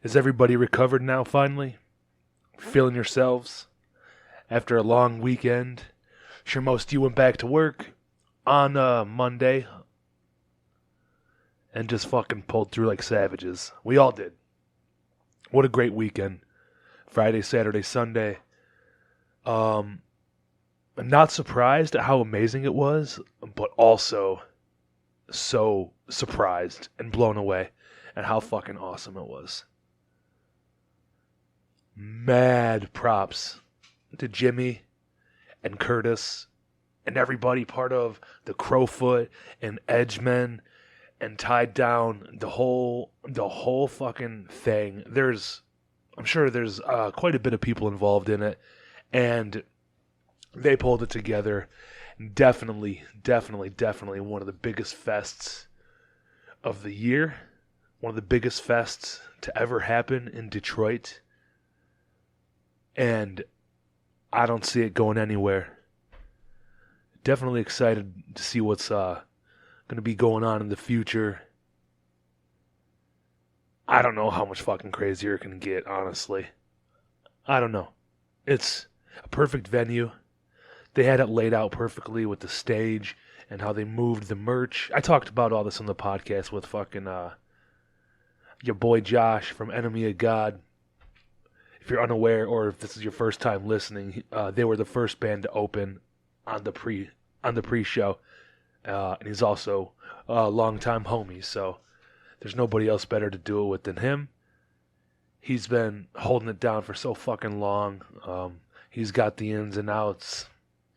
Is everybody recovered now, finally? Feeling yourselves? After a long weekend? Sure most of you went back to work on Monday and just fucking pulled through like savages. We all did. What a great weekend. Friday, Saturday, Sunday. I'm not surprised at how amazing it was, but also so surprised and blown away at how fucking awesome it was. Mad props to Jimmy and Curtis and everybody part of the Crowfoot and Edgemen and Tied Down, the whole fucking thing. I'm sure there's quite a bit of people involved in it, and they pulled it together. Definitely one of the biggest fests of the year. One of the biggest fests to ever happen in Detroit. And I don't see it going anywhere. Definitely excited to see what's going to be going on in the future. I don't know how much fucking crazier it can get, honestly. I don't know. It's a perfect venue. They had it laid out perfectly with the stage and how they moved the merch. I talked about all this on the podcast with fucking your boy Josh from Enemy of God. If you're unaware, or if this is your first time listening, they were the first band to open on the pre-show, and he's also a longtime homie. So there's nobody else better to do it with than him. He's been holding it down for so fucking long. He's got the ins and outs.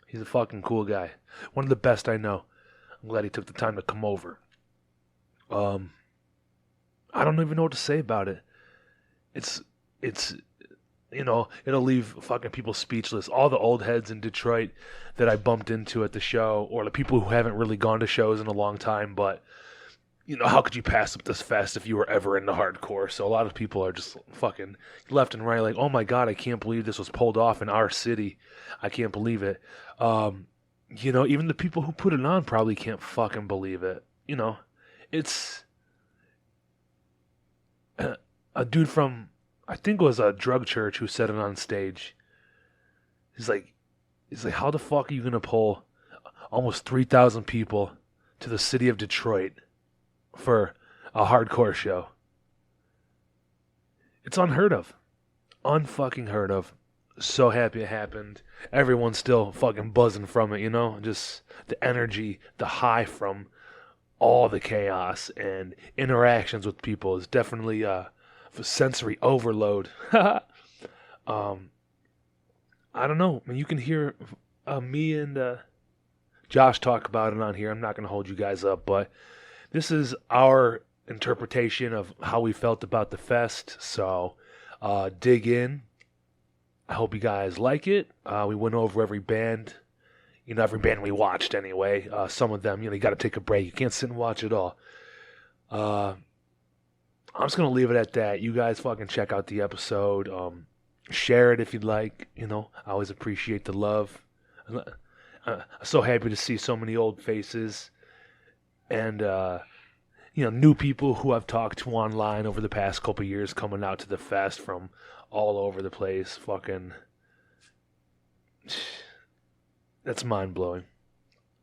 He's a fucking cool guy. One of the best I know. I'm glad he took the time to come over. I don't even know what to say about it. It's it'll leave fucking people speechless. All the old heads in Detroit that I bumped into at the show, or the people who haven't really gone to shows in a long time, but, how could you pass up this fest if you were ever into hardcore? So a lot of people are just fucking left and right like, oh my God, I can't believe this was pulled off in our city. I can't believe it. Even the people who put it on probably can't fucking believe it. It's a dude from, I think it was a drug church who said it on stage. He's like, how the fuck are you going to pull almost 3,000 people to the city of Detroit for a hardcore show? It's unheard of. Unfucking heard of. So happy it happened. Everyone's still fucking buzzing from it, Just the energy, the high from all the chaos and interactions with people is definitely sensory overload. I don't know. I mean, you can hear me and Josh talk about it on here. I'm not going to hold you guys up, but this is our interpretation of how we felt about the fest. So dig in. I hope you guys like it. We went over every band. Every band we watched anyway. Some of them, you got to take a break. You can't sit and watch it all. I'm just going to leave it at that. You guys fucking check out the episode. Share it if you'd like. I always appreciate the love. I'm so happy to see so many old faces. And, new people who I've talked to online over the past couple years coming out to the fest from all over the place. Fucking... That's mind-blowing.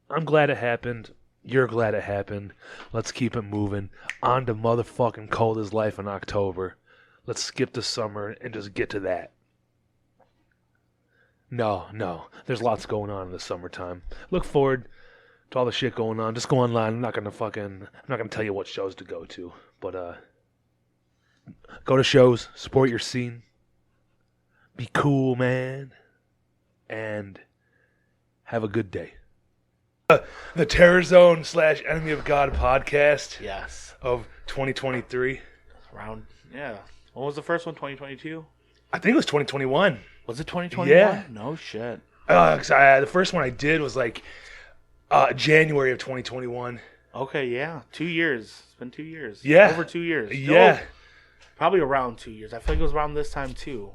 I'm glad it happened. You're glad it happened. Let's keep it moving. On to motherfucking cold as life in October. Let's skip the summer and just get to that. No. There's lots going on in the summertime. Look forward to all the shit going on. Just go online. I'm not gonna tell you what shows to go to. But go to shows. Support your scene. Be cool, man. And have a good day. The Terror Zone / Enemy of God podcast. Yes. Of 2023. Yeah. When was the first one? 2022? I think it was 2021. Was it 2021? Yeah. No shit. The first one I did was like January of 2021. Okay, yeah. 2 years. It's been 2 years. Yeah. Over 2 years. Yeah. No, probably around 2 years. I feel like it was around this time too.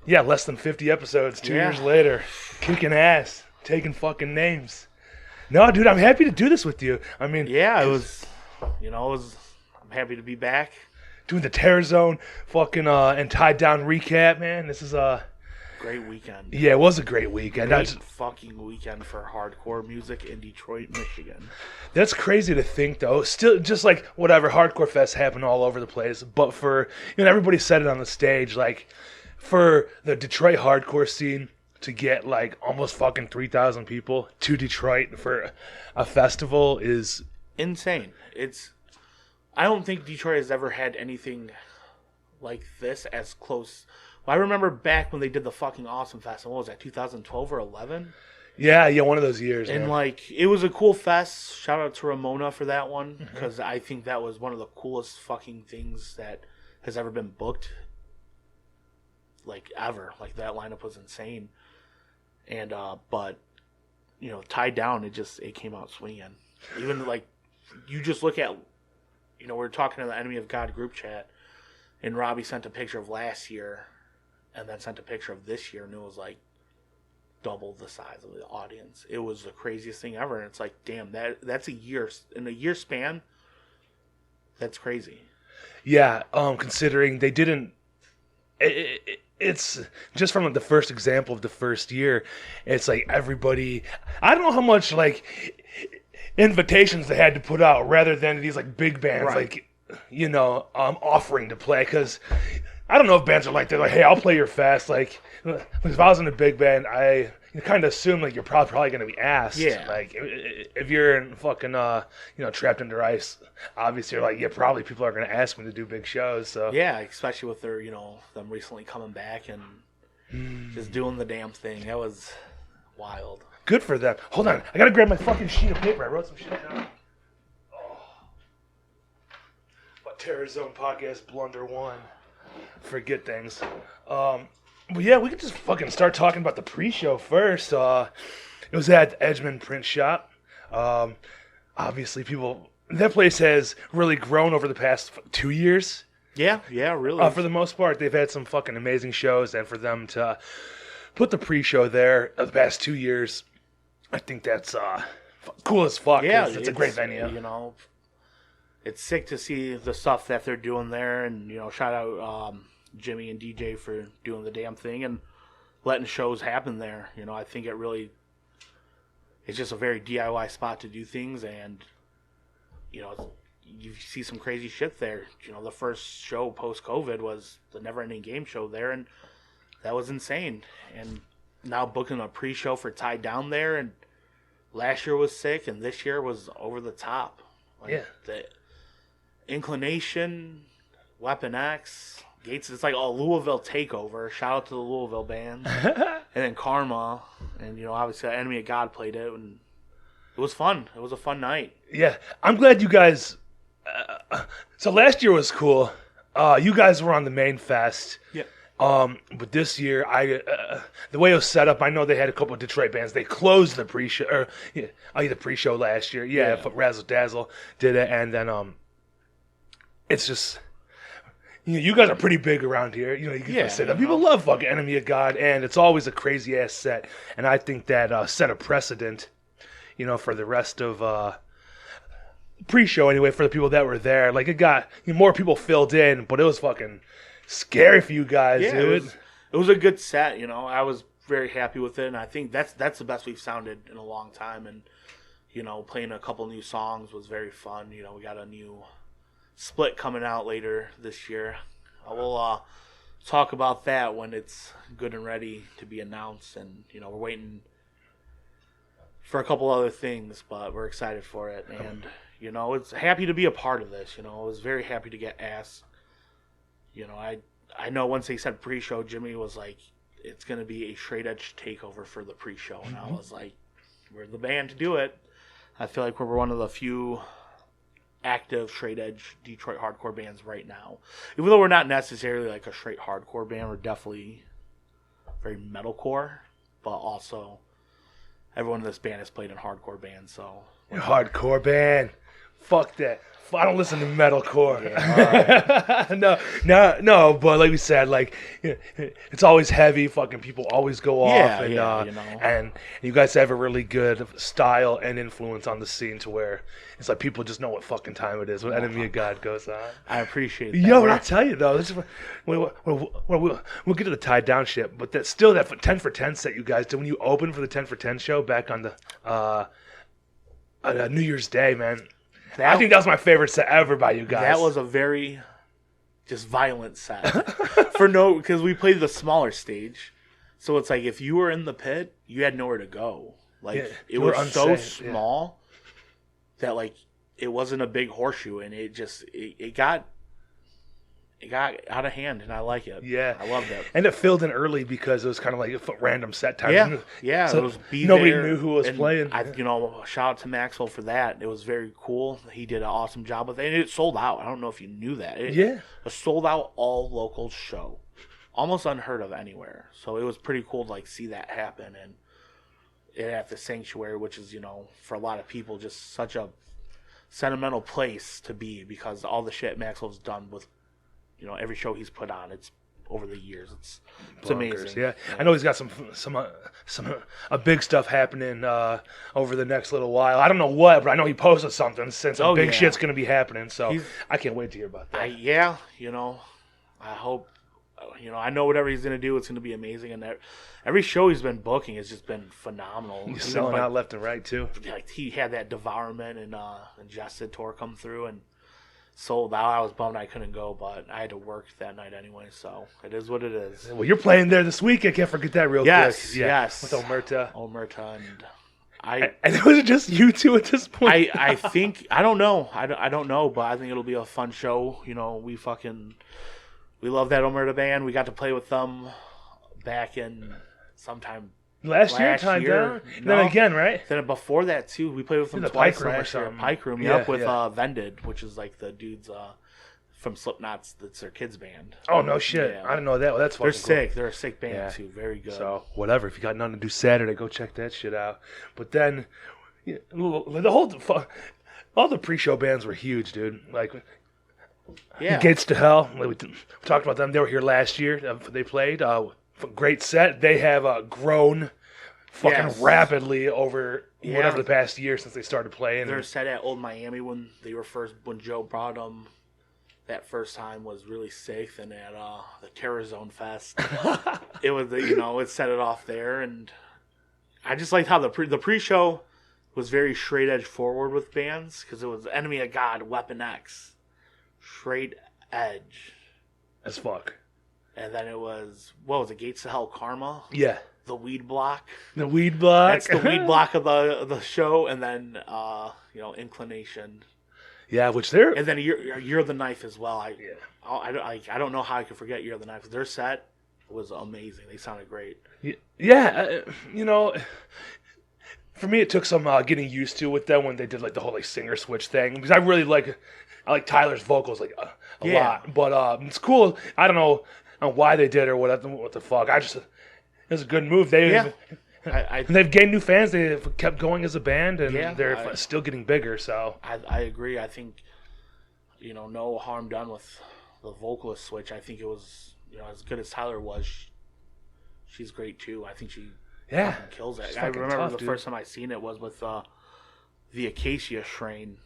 Yeah, less than 50 episodes 2 years later. Kicking ass. Taking fucking names. No, dude, I'm happy to do this with you. I mean... Yeah, it was... I'm happy to be back. doing the Terror Zone, fucking and Tied Down recap. Man, this is Great weekend. yeah, it was a great weekend. Great fucking weekend for hardcore music in Detroit, Michigan. That's crazy to think, though. Still, just like whatever, hardcore fests happen all over the place. But for everybody said it on the stage, like for the Detroit hardcore scene to get like almost fucking 3,000 people to Detroit for a festival is Insane. I don't think Detroit has ever had anything like this as close. Well, I remember back when they did the fucking Awesome Fest. What was that, 2012 or 11? yeah, one of those years. And man. like, it was a cool fest. Shout out to Ramona for that one, because I think that was one of the coolest fucking things that has ever been booked, like ever. Like that lineup was insane. And but Tied Down, it came out swinging. Even like, you just look at, we're talking to the Enemy of God group chat, and Robbie sent a picture of last year, and then sent a picture of this year, and it was like double the size of the audience. It was the craziest thing ever, and it's like, damn, that's a year, in a year span. That's crazy. Yeah, considering they didn't. It's just from the first example of the first year. It's like everybody. I don't know how much like invitations they had to put out rather than these like big bands Right. like offering to play, because I don't know if bands are like they're like, hey, I'll play your fest. Like if I was in a big band, I kind of assume like you're probably going to be asked. Yeah. Like if you're in fucking Trapped Under Ice, obviously you're like, yeah, probably people are going to ask me to do big shows. So Yeah, especially with their them recently coming back and just doing the damn thing. That was wild. good for them. Hold on, I gotta grab my fucking sheet of paper. I wrote some shit down. What Terror Zone podcast blunder one. Forget things. But yeah, we could just fucking start talking about the pre-show first. It was at the Edgemond Print Shop. Obviously, that place has really grown over the past 2 years. Yeah, really. For the most part, they've had some fucking amazing shows, and for them to put the pre-show there the past 2 years, I think that's cool as fuck. Yeah, it's a great venue. It's sick to see the stuff that they're doing there, and shout out Jimmy and DJ for doing the damn thing and letting shows happen there. I think it's just a very DIY spot to do things, and you see some crazy shit there. The first show post COVID was the Never Ending Game show there, and that was insane. And now booking a pre-show for Tied Down there, and last year was sick, and this year was over the top. Like, Yeah. The Inclination, Weapon X, Gates. It's like a Louisville takeover. Shout out to the Louisville band, and then Karma, and obviously Enemy of God played it, and it was fun. It was a fun night. Yeah, I'm glad you guys. So last year was cool. You guys were on the main fest. Yeah. But this year, the way it was set up, I know they had a couple of Detroit bands. They closed the pre-show, the pre-show last year. Yeah, Yeah. Razzle Dazzle did it, and then it's just. You guys are pretty big around here. You can say that. People love fucking Enemy of God, and it's always a crazy ass set. And I think that set a precedent, for the rest of pre-show anyway, for the people that were there. Like, it got more people filled in, but it was fucking scary for you guys, dude. It was a good set. I was very happy with it, and I think that's the best we've sounded in a long time. And playing a couple new songs was very fun. We got a new split coming out later this year. We'll talk about that when it's good and ready to be announced, and we're waiting for a couple other things, but we're excited for it. And it's happy to be a part of this. I was very happy to get asked. I know once they said pre-show, Jimmy was like, it's going to be a straight edge takeover for the pre-show, and I was like, we're the band to do it. I feel like we're one of the few active straight edge Detroit hardcore bands right now. Even though we're not necessarily like a straight hardcore band, we're definitely very metalcore, but also everyone in this band has played in hardcore bands, so Hardcore band. Fuck that. I don't listen to metalcore. Yeah, No. But like we said, like it's always heavy. Fucking people always go off, and and you guys have a really good style and influence on the scene to where it's like people just know what fucking time it is when Enemy of God goes on. I appreciate that. Yo, I'll tell you though, we'll get to the tied down shit, but that's still that 10 for 10 set you guys did when you opened for the 10 for 10 show back on the New Year's Day, man. I think that was my favorite set ever by you guys. That was a very just violent set. Because we played the smaller stage. So it's like if you were in the pit, you had nowhere to go. Like it was so small that like it wasn't a big horseshoe, and it got out of hand, and I like it. Yeah, I loved it. And it filled in early because it was kind of like a random set time. Yeah. So it was nobody knew who was playing. Shout out to Maxwell for that. It was very cool. He did an awesome job with it, and it sold out. I don't know if you knew that. A sold out all local show, almost unheard of anywhere. So it was pretty cool to like see that happen, and it at the Sanctuary, which is for a lot of people just such a sentimental place to be because all the shit Maxwell's done with. Every show he's put on, it's over the years. It's amazing. Yeah, I know he's got some big stuff happening over the next little while. I don't know what, but I know he posted something since some big shit's going to be happening. So I can't wait to hear about that. I hope. I know whatever he's going to do, it's going to be amazing. And every show he's been booking has just been phenomenal. He's selling out left and right too. Like he had that Devourment and Ingested tour come through and. Sold out. I was bummed I couldn't go, but I had to work that night anyway, so it is what it is. Well, you're playing there this week. I can't forget that real quick. Yes. With Omerta. And and it was just you two at this point. I think I don't know. I don't know, but I think it'll be a fun show. We love that Omerta band. We got to play with them back in sometime. Last year, No. Then again, right? Then before that too, we played with them twice last year. Pike Room, with Vended, which is like the dudes from Slipknot's. That's their kids band. Oh no shit! Yeah. I didn't know that. Well, that's fucking sick. Cool. They're a sick band too. Very good. So whatever. If you got nothing to do Saturday, go check that shit out. But then all the pre-show bands were huge, dude. Like Gates to Hell. We talked about them. They were here last year. They played. Great set. They have grown fucking rapidly over whatever the past year since they started playing. Their set at Old Miami when Joe brought them that first time was really sick. And at the Terror Zone Fest, it was it set it off there. And I just liked how the pre-show was very straight edge forward with bands because it was Enemy of God, Weapon X, straight edge as fuck. And then it was, Gates to Hell Karma? Yeah. The Weed Block. The Weed Block. That's the Weed Block of the show. And then, Inclination. Yeah, which they're... And then You're the Knife as well. I don't know how I could forget You're the Knife. Their set was amazing. They sounded great. Yeah, for me it took some getting used to with them when they did like the whole like singer switch thing. Because I like Tyler's vocals like a lot. But it's cool. I don't know why they did or what the fuck. It was a good move. They've gained new fans. They've kept going as a band, and they're still getting bigger. So I agree. I think no harm done with the vocalist switch. I think it was as good as Tyler was. She's great too. I think she kills it. I remember the first time I seen it was with the Acacia Shrine,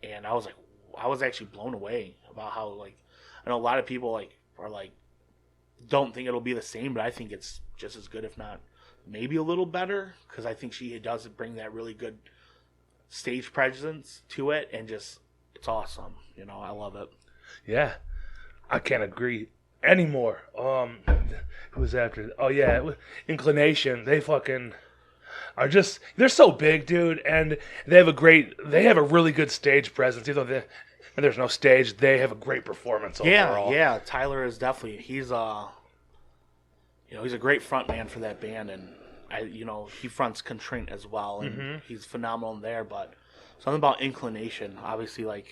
and I was actually blown away about how I know a lot of people are don't think it'll be the same, but I think it's just as good, if not maybe a little better, because I think she does bring that really good stage presence to it, and it's awesome. I love it. Yeah, I can't agree anymore. Who was after? Oh yeah, Inclination. They fucking are they're so big, dude, and they have a really good stage presence. Even though there's no stage, they have a great performance overall. Yeah. Tyler is definitely he's a great front man for that band, and he fronts Constraint as well, and he's phenomenal in there. But something about Inclination, obviously,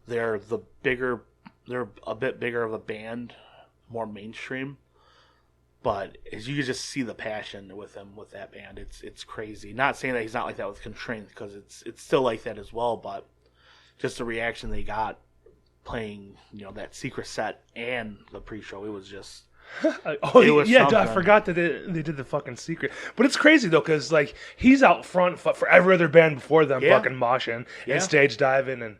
they're a bit bigger of a band, more mainstream. But as you can just see the passion with him with that band, it's crazy. Not saying that he's not like that with Constraint, because it's still like that as well. But just the reaction they got playing, that secret set and the pre-show, it was just. It was something. I forgot that they did the fucking secret. But it's crazy though, because like he's out front for every other band before them, fucking moshing and stage diving and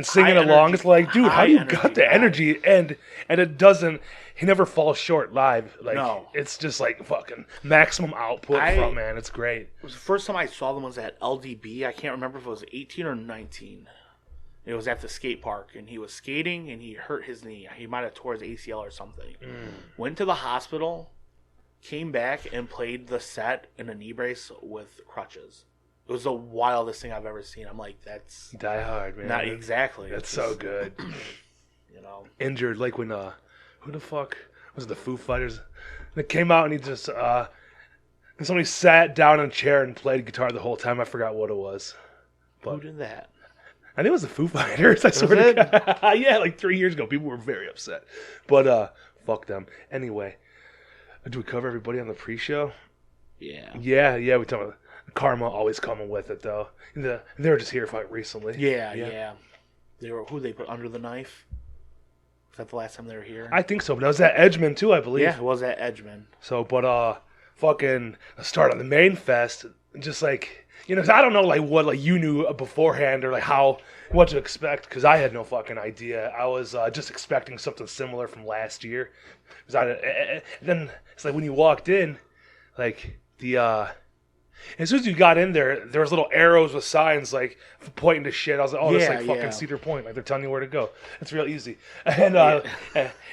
singing along. It's like, dude, how do you got the energy? And it doesn't. He never falls short live. Like, no. It's just like fucking maximum output from, man. It's great. It was the first time I saw them was at LDB. I can't remember if it was 18 or 19. It was at the skate park, and he was skating, and he hurt his knee. He might have tore his ACL or something. Went to the hospital, came back, and played the set in a knee brace with crutches. It was the wildest thing I've ever seen. I'm like, that's... Die Hard, man. Not exactly. That's so good. Injured, like when... who the fuck was it? The Foo Fighters? They came out and he just and somebody sat down in a chair and played guitar the whole time. I forgot what it was. But who did that? I think it was the Foo Fighters. I swear to God. Yeah, like 3 years ago, people were very upset. But fuck them. Anyway, do we cover everybody on the pre-show? Yeah. Yeah. We talk about Karma always coming with it though. They were just here recently. Yeah. They were who they put under the knife. Was that the last time they were here? I think so, but that was at Edgeman too, I believe. Yeah, it was at Edgeman. So, but fucking start on the main fest, just like, cause I don't know like what like you knew beforehand or like what to expect, because I had no fucking idea. I was just expecting something similar from last year. Then it's like when you walked in, like as soon as you got in there was little arrows with signs like pointing to shit. I was like, oh, that's like fucking Cedar Point. Like they're telling you where to go. It's real easy. And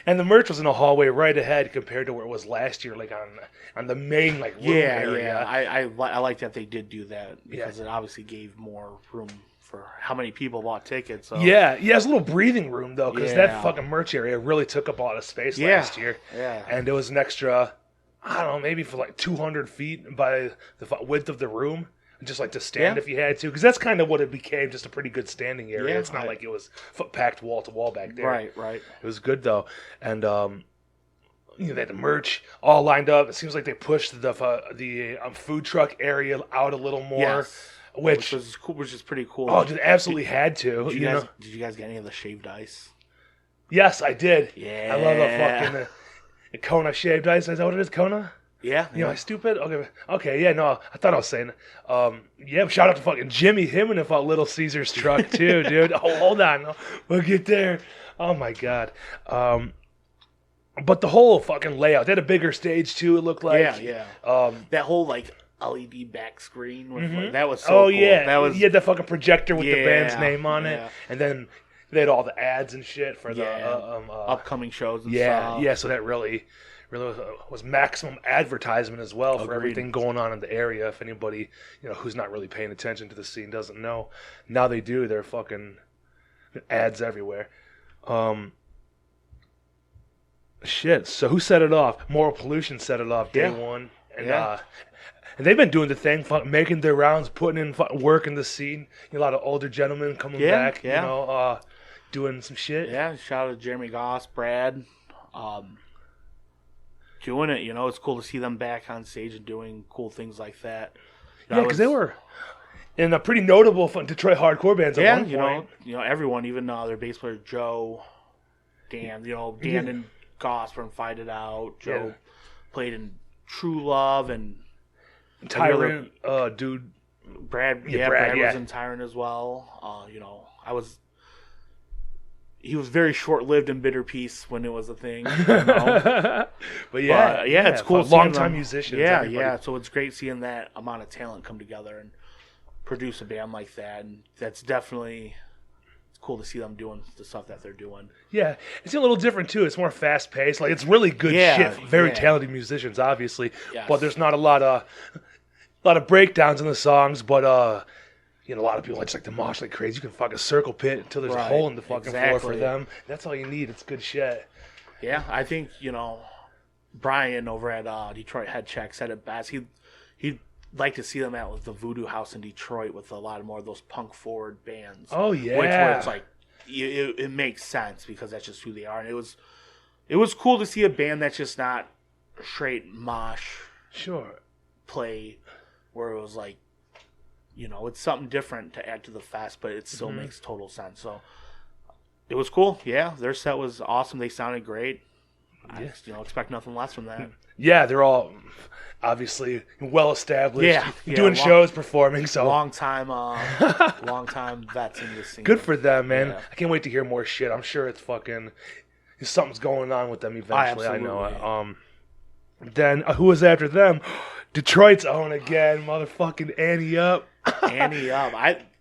and the merch was in a hallway right ahead compared to where it was last year, like on the main like room area. Yeah. I like that they did do that because it obviously gave more room for how many people bought tickets. So. Yeah, it's a little breathing room though, because that fucking merch area really took up a lot of space last year. Yeah, and it was an extra. I don't know, maybe for like 200 feet by the width of the room, just like to stand if you had to, because that's kind of what it became, just a pretty good standing area. Yeah, it's not like it was packed wall to wall back there. Right. It was good though, and they had the merch all lined up. It seems like they pushed the food truck area out a little more, which was cool, which is pretty cool. Oh, just absolutely had to. Did you guys get any of the shaved ice? Yes, I did. Yeah, I love the fucking. Kona shaved ice. Is that what it is? Kona? Yeah. Am I stupid? Okay. Yeah. No, I thought I was saying. Shout out to fucking Jimmy Him and Little Caesar's truck too, dude. Hold on, we'll get there. Oh my god. But the whole fucking layout. They had a bigger stage too. It looked like. Yeah. That whole like LED back screen with that was so cool. Yeah. That was. You had the fucking projector with the band's name on it, and then. They had all the ads and shit for the upcoming shows and stuff. Yeah, so that really was maximum advertisement as well for everything going on in the area. If anybody, who's not really paying attention to the scene doesn't know, now they do. They're fucking ads everywhere. Shit, so who set it off? Moral Pollution set it off day one. And and they've been doing the thing, making their rounds, putting in work in the scene. A lot of older gentlemen coming back, doing some shit. Yeah, shout out to Jeremy Goss, Brad, doing it. It's cool to see them back on stage and doing cool things like that. Yeah, because they were in a pretty notable Detroit hardcore bands at one point. Everyone, even their bass player Joe, Dan, Dan and Goss were in Fight It Out. Joe played in True Love and Tyrant, dude. Brad was in Tyrant as well. He was very short-lived in Bitter Peace when it was a thing. But it's cool. Long-time musicians. Yeah. So it's great seeing that amount of talent come together and produce a band like that, and that's definitely cool to see them doing the stuff that they're doing. Yeah, it's a little different too. It's more fast-paced. Like it's really good shit. Very talented musicians, obviously, but there's not a lot of breakdowns in the songs, but a lot of people just like to mosh like crazy. You can fucking circle pit until there's a hole in the fucking floor for them. That's all you need. It's good shit. Yeah, I think Brian over at Detroit Head Check said it best. He'd like to see them at the Voodoo House in Detroit with a lot more of those punk forward bands. Oh yeah, where it's like it makes sense because that's just who they are. And it was cool to see a band that's just not straight mosh Sure. play where it was like, it's something different to add to the fest, but it still makes total sense. So it was cool. Yeah, their set was awesome. They sounded great. I just, expect nothing less from that. Yeah, they're all obviously well established. Yeah, doing shows, performing. So long time vets in this scene. good for them, man. Yeah. I can't wait to hear more shit. I'm sure it's fucking something's going on with them eventually. I know it. Then who was after them? Detroit's own again, motherfucking Annie Up. Annie Up.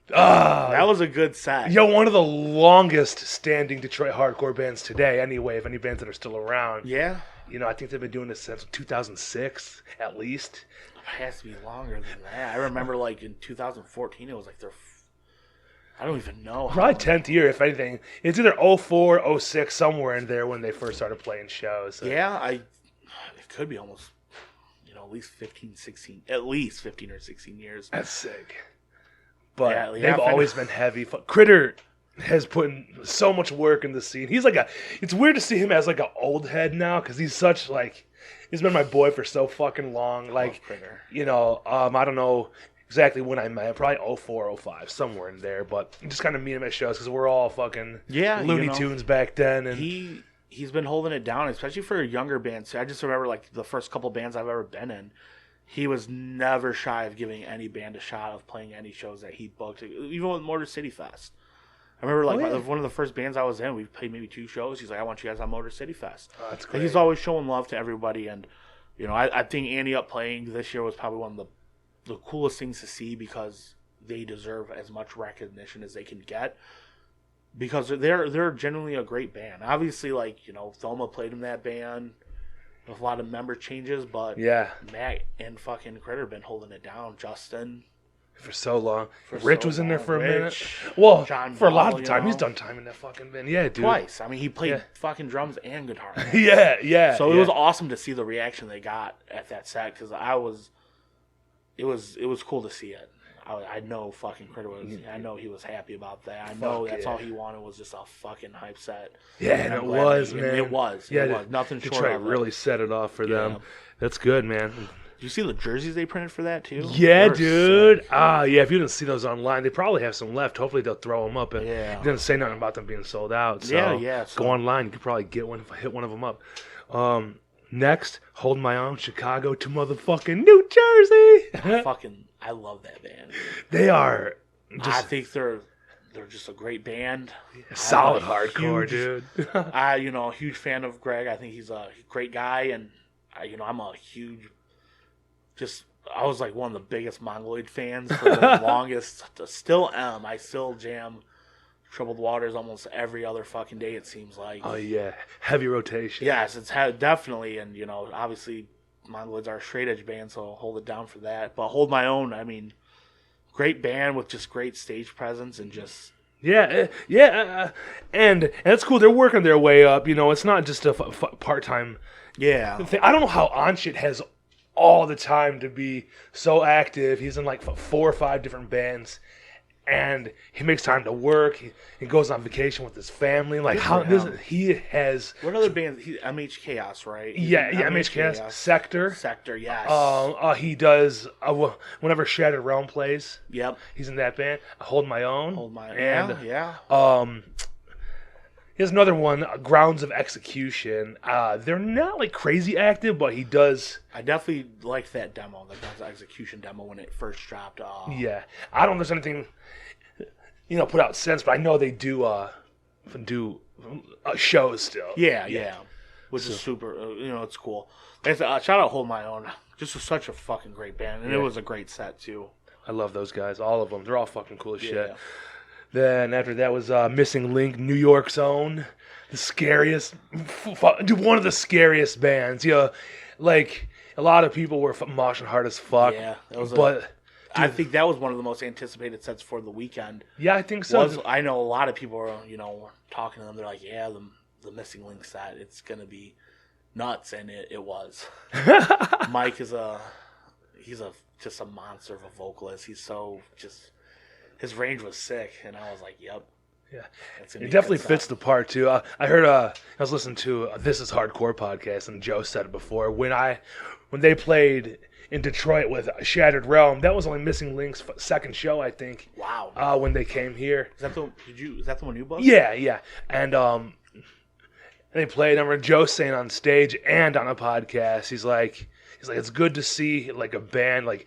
That was a good set. Yo, one of the longest standing Detroit hardcore bands today. Anyway, if any bands that are still around. Yeah. I think they've been doing this since 2006, at least. It has to be longer than that. I remember, like, in 2014, it was like I don't even know. Probably 10th year, if anything. It's either 04, 06, somewhere in there when they first started playing shows. So. Yeah, it could be almost, at least 15 or 16 years. That's sick. But yeah, they've always been heavy. Critter has put in so much work in the scene. He's like it's weird to see him as like an old head now because he's such like, he's been my boy for so fucking long. Like, I don't know exactly when I met him, probably 04, 05, somewhere in there. But just kind of meet him at shows because we're all fucking Looney Tunes back then. And he's been holding it down, especially for a younger band. So I just remember like the first couple bands I've ever been in. He was never shy of giving any band a shot of playing any shows that he booked, even with Motor City Fest. I remember one of the first bands I was in, we played maybe 2 shows. He's like, I want you guys on Motor City Fest. Oh, that's great. And he's always showing love to everybody. And, I think Annie Up playing this year was probably one of the coolest things to see because they deserve as much recognition as they can get. Because they're genuinely a great band. Obviously, like, Thelma played in that band with a lot of member changes, but Matt and fucking Critter been holding it down. Justin. For so long. Rich was in there for a minute. Well, for a lot of the time. He's done time in that fucking band. Yeah, dude. Twice. I mean, he played fucking drums and guitar. Yeah. So it was awesome to see the reaction they got at that set because it was cool to see it. I know fucking Critter was. I know he was happy about that. I know that's all he wanted was just a fucking hype set. Yeah, and it was, man. It was. Yeah, it was. Nothing short Detroit of it. really set it off for them. That's good, man. Did you see the jerseys they printed for that too? Yeah, dude. Yeah. If you didn't see those online, they probably have some left. Hopefully they'll throw them up. And it didn't say nothing about them being sold out. So go online. You could probably get one if I hit one of them up. Next, Hold My Own, Chicago to motherfucking New Jersey. I love that band. They are. I think they're just a great band. Solid hardcore, dude. A huge fan of Greg. I think he's a great guy, and I'm a huge. I was like one of the biggest Mongoloid fans for the longest. Still am. I still jam Troubled Waters almost every other fucking day. It seems like. Oh yeah, heavy rotation. Yes, it's definitely, and obviously. Mongoloids are a straight edge band, so I'll hold it down for that. But Hold My Own, I mean, great band with just great stage presence and just and it's cool. They're working their way up. It's not just a part time. Yeah, thing. I don't know how Onshit has all the time to be so active. He's in like 4 or 5 different bands. And he makes time to work. He goes on vacation with his family. Like he has. What other bands? MH Chaos, right? MH Chaos. Sector, yes. He does whenever Shattered Realm plays. Yep. He's in that band. Hold My Own. And, he has another one, Grounds of Execution. They're not like crazy active, but he does. I definitely liked that demo, the Grounds of Execution demo when it first dropped. Yeah, I don't know if there's anything, put out since, but I know they do shows still. Yeah. Which is super. It's cool. Shout out Hold My Own. Just was such a fucking great band, and it was a great set too. I love those guys, all of them. They're all fucking cool as shit. Then after that was Missing Link, New York's own, the scariest, one of the scariest bands. Like a lot of people were moshing hard as fuck. Yeah, that was. I think that was one of the most anticipated sets for the weekend. Yeah, I think so. I know a lot of people were, talking to them. They're like, yeah, the Missing Link set, it's gonna be nuts, and it was. Mike is just a monster of a vocalist. He's so just. His range was sick, and I was like, "Yep." Yeah, That's it gonna be a definitely good set. fits the part too. I heard I was listening to This Is Hardcore podcast, and Joe said it before when they played in Detroit with Shattered Realm. That was only Missing Link's second show, I think. Wow. When they came here. Is that the one you booked? Yeah, and they played. I remember Joe saying on stage and on a podcast, he's like, it's good to see like a band like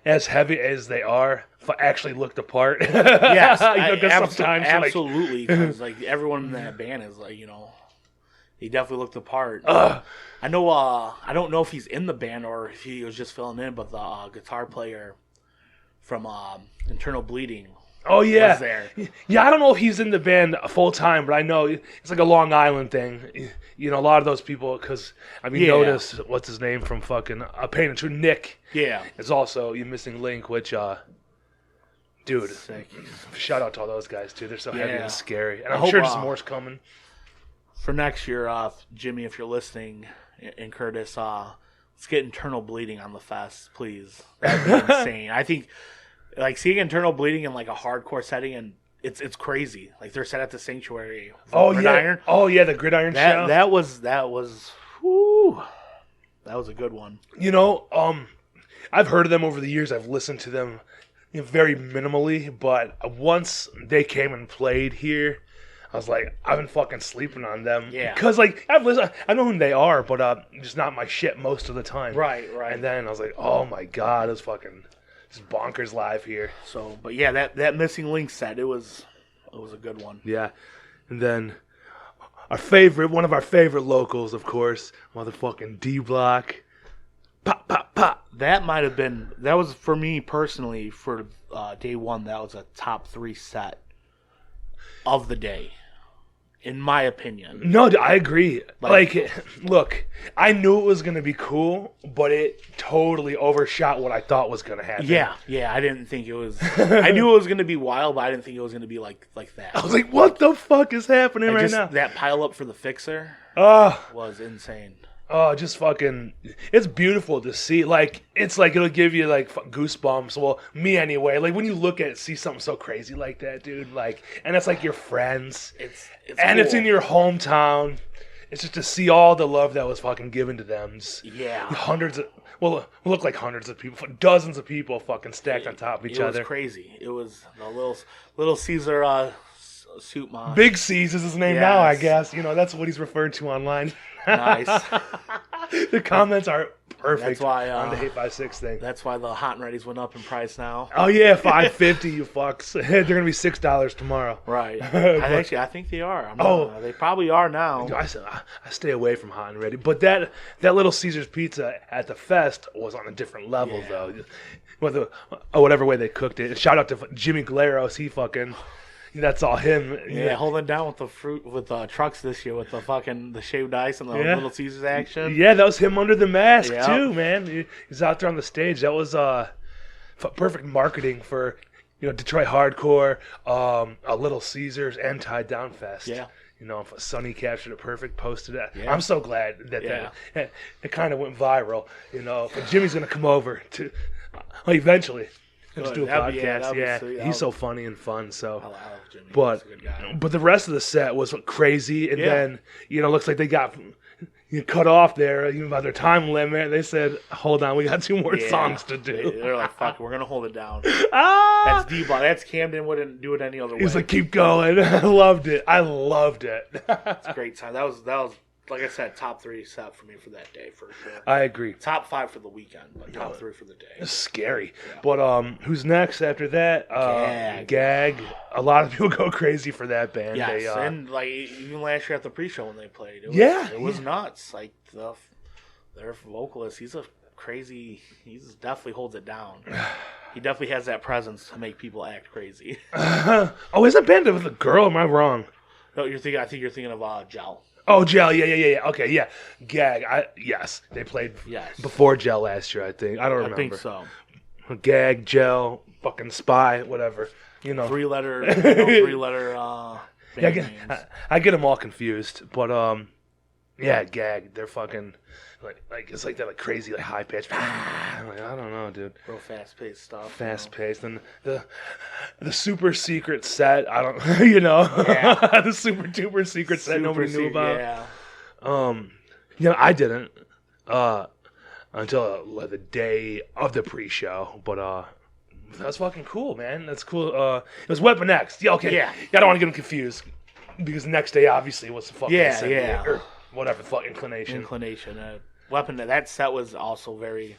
as heavy as they are actually look the part. Yes, sometimes absolutely. Because like everyone in that band is like, he definitely looked the part. I know. I don't know if he's in the band or if he was just filling in, but the guitar player from Internal Bleeding. Oh yeah, was there. Yeah. I don't know if he's in the band full time, but I know it's like a Long Island thing. A lot of those people. Because notice what's his name from fucking Pain and True, Nick. Yeah, is also you Missing Link, which dude, sick. Shout out to all those guys too. They're so heavy and scary, and I I'm hope, sure there's more's coming for next year. Jimmy, if you're listening, and Curtis, let's get Internal Bleeding on the fest, please. That'd be insane. I think. Like seeing Internal Bleeding in like a hardcore setting, and it's crazy. Like they're set at the Sanctuary. Gridiron. The Gridiron show. That was whew, that was a good one. I've heard of them over the years. I've listened to them very minimally, but once they came and played here, I was like, I've been fucking sleeping on them. Yeah. Because like I know who they are, but just not my shit most of the time. Right. And then I was like, oh my god, it's fucking. It's bonkers live here. So, but yeah, that Missing Link set, it was a good one. Yeah, and then one of our favorite locals, of course, motherfucking D Block. Pop, pop, pop. That was for me personally for day one. That was a top 3 set of the day, in my opinion. No, I agree. Like, look, I knew it was going to be cool, but it totally overshot what I thought was going to happen. Yeah, I didn't think it was... I knew it was going to be wild, but I didn't think it was going to be like that. I was like, what the fuck is happening right now? That pile up for the Fixer Oh, was insane. Oh, just fucking... It's beautiful to see. Like, it's like it'll give you, like, goosebumps. Well, me anyway. Like, when you look at it, see something so crazy like that, dude. Like, and it's like your friends. It's and cool. It's in your hometown. It's just to see all the love that was fucking given to them. Just hundreds of... Well, look like hundreds of people. Dozens of people fucking stacked on top of each other. It was crazy. It was the little Caesar suit mod. Big C's is his name now, I guess. That's what he's referred to online. Nice. The comments are perfect. That's why on the 8x6 thing. That's why the hot and ready's went up in price now. Oh yeah, $5.50, you fucks. They're gonna be $6 tomorrow. Right. I think they are. They probably are now. I stay away from hot and ready, but that little Caesar's pizza at the fest was on a different level though. Whatever way they cooked it. Shout out to Jimmy Galeros. He fucking. That's all him. Yeah, holding down with the fruit with trucks this year with the shaved ice and the Little Caesars action. Yeah, that was him under the mask too, man. He's out there on the stage. That was perfect marketing for Detroit hardcore, a Little Caesars and Tied Down Fest. Yeah. Sonny captured it perfect, posted it. Yeah. I'm so glad that it kind of went viral. But Jimmy's gonna come over to eventually. Just do a podcast. He's so funny and fun. So, I love Jimmy. But He's a good guy. But the rest of the set was crazy, and then looks like they got cut off there by their time limit. They said, "Hold on, we got 2 more songs to do." They're like, "Fuck, we're gonna hold it down." That's D-Block. That's Camden. Wouldn't do it any other way. He's like, "Keep going." I loved it. It's a great time. That was. Like I said, top 3 set for me for that day, for sure. I agree. Top 5 for the weekend, but top 3 for the day. It's scary. Yeah. But who's next after that? Gag. A lot of people go crazy for that band. Yes, and like even last year at the pre-show when they played, it was nuts. Like their vocalist, he's a crazy. He definitely holds it down. He definitely has that presence to make people act crazy. Is that band with a girl? Am I wrong? No, I think you're thinking of Gel. Oh, Gel, yeah. Okay, yeah. Gag, yes. They played before Gel last year, I think. I don't remember. I think so. Gag, Gel, fucking Spy, whatever. 3-letter band names. I get them all confused. But Yeah, gag. They're fucking like it's like that like crazy like high pitch. I'm like, I don't know, dude. Real fast paced stuff. Fast paced and the super secret set. I don't, you know, Yeah. the super duper secret set Super nobody knew about. Yeah. You know, I didn't until the day of the pre-show, but that's fucking cool, man. That's cool. It was Weapon X. Yeah, okay. Yeah. I don't want to get them confused because the next day obviously was the fucking assembly, Yeah. or whatever the fuck inclination. Weapon. That set was also very.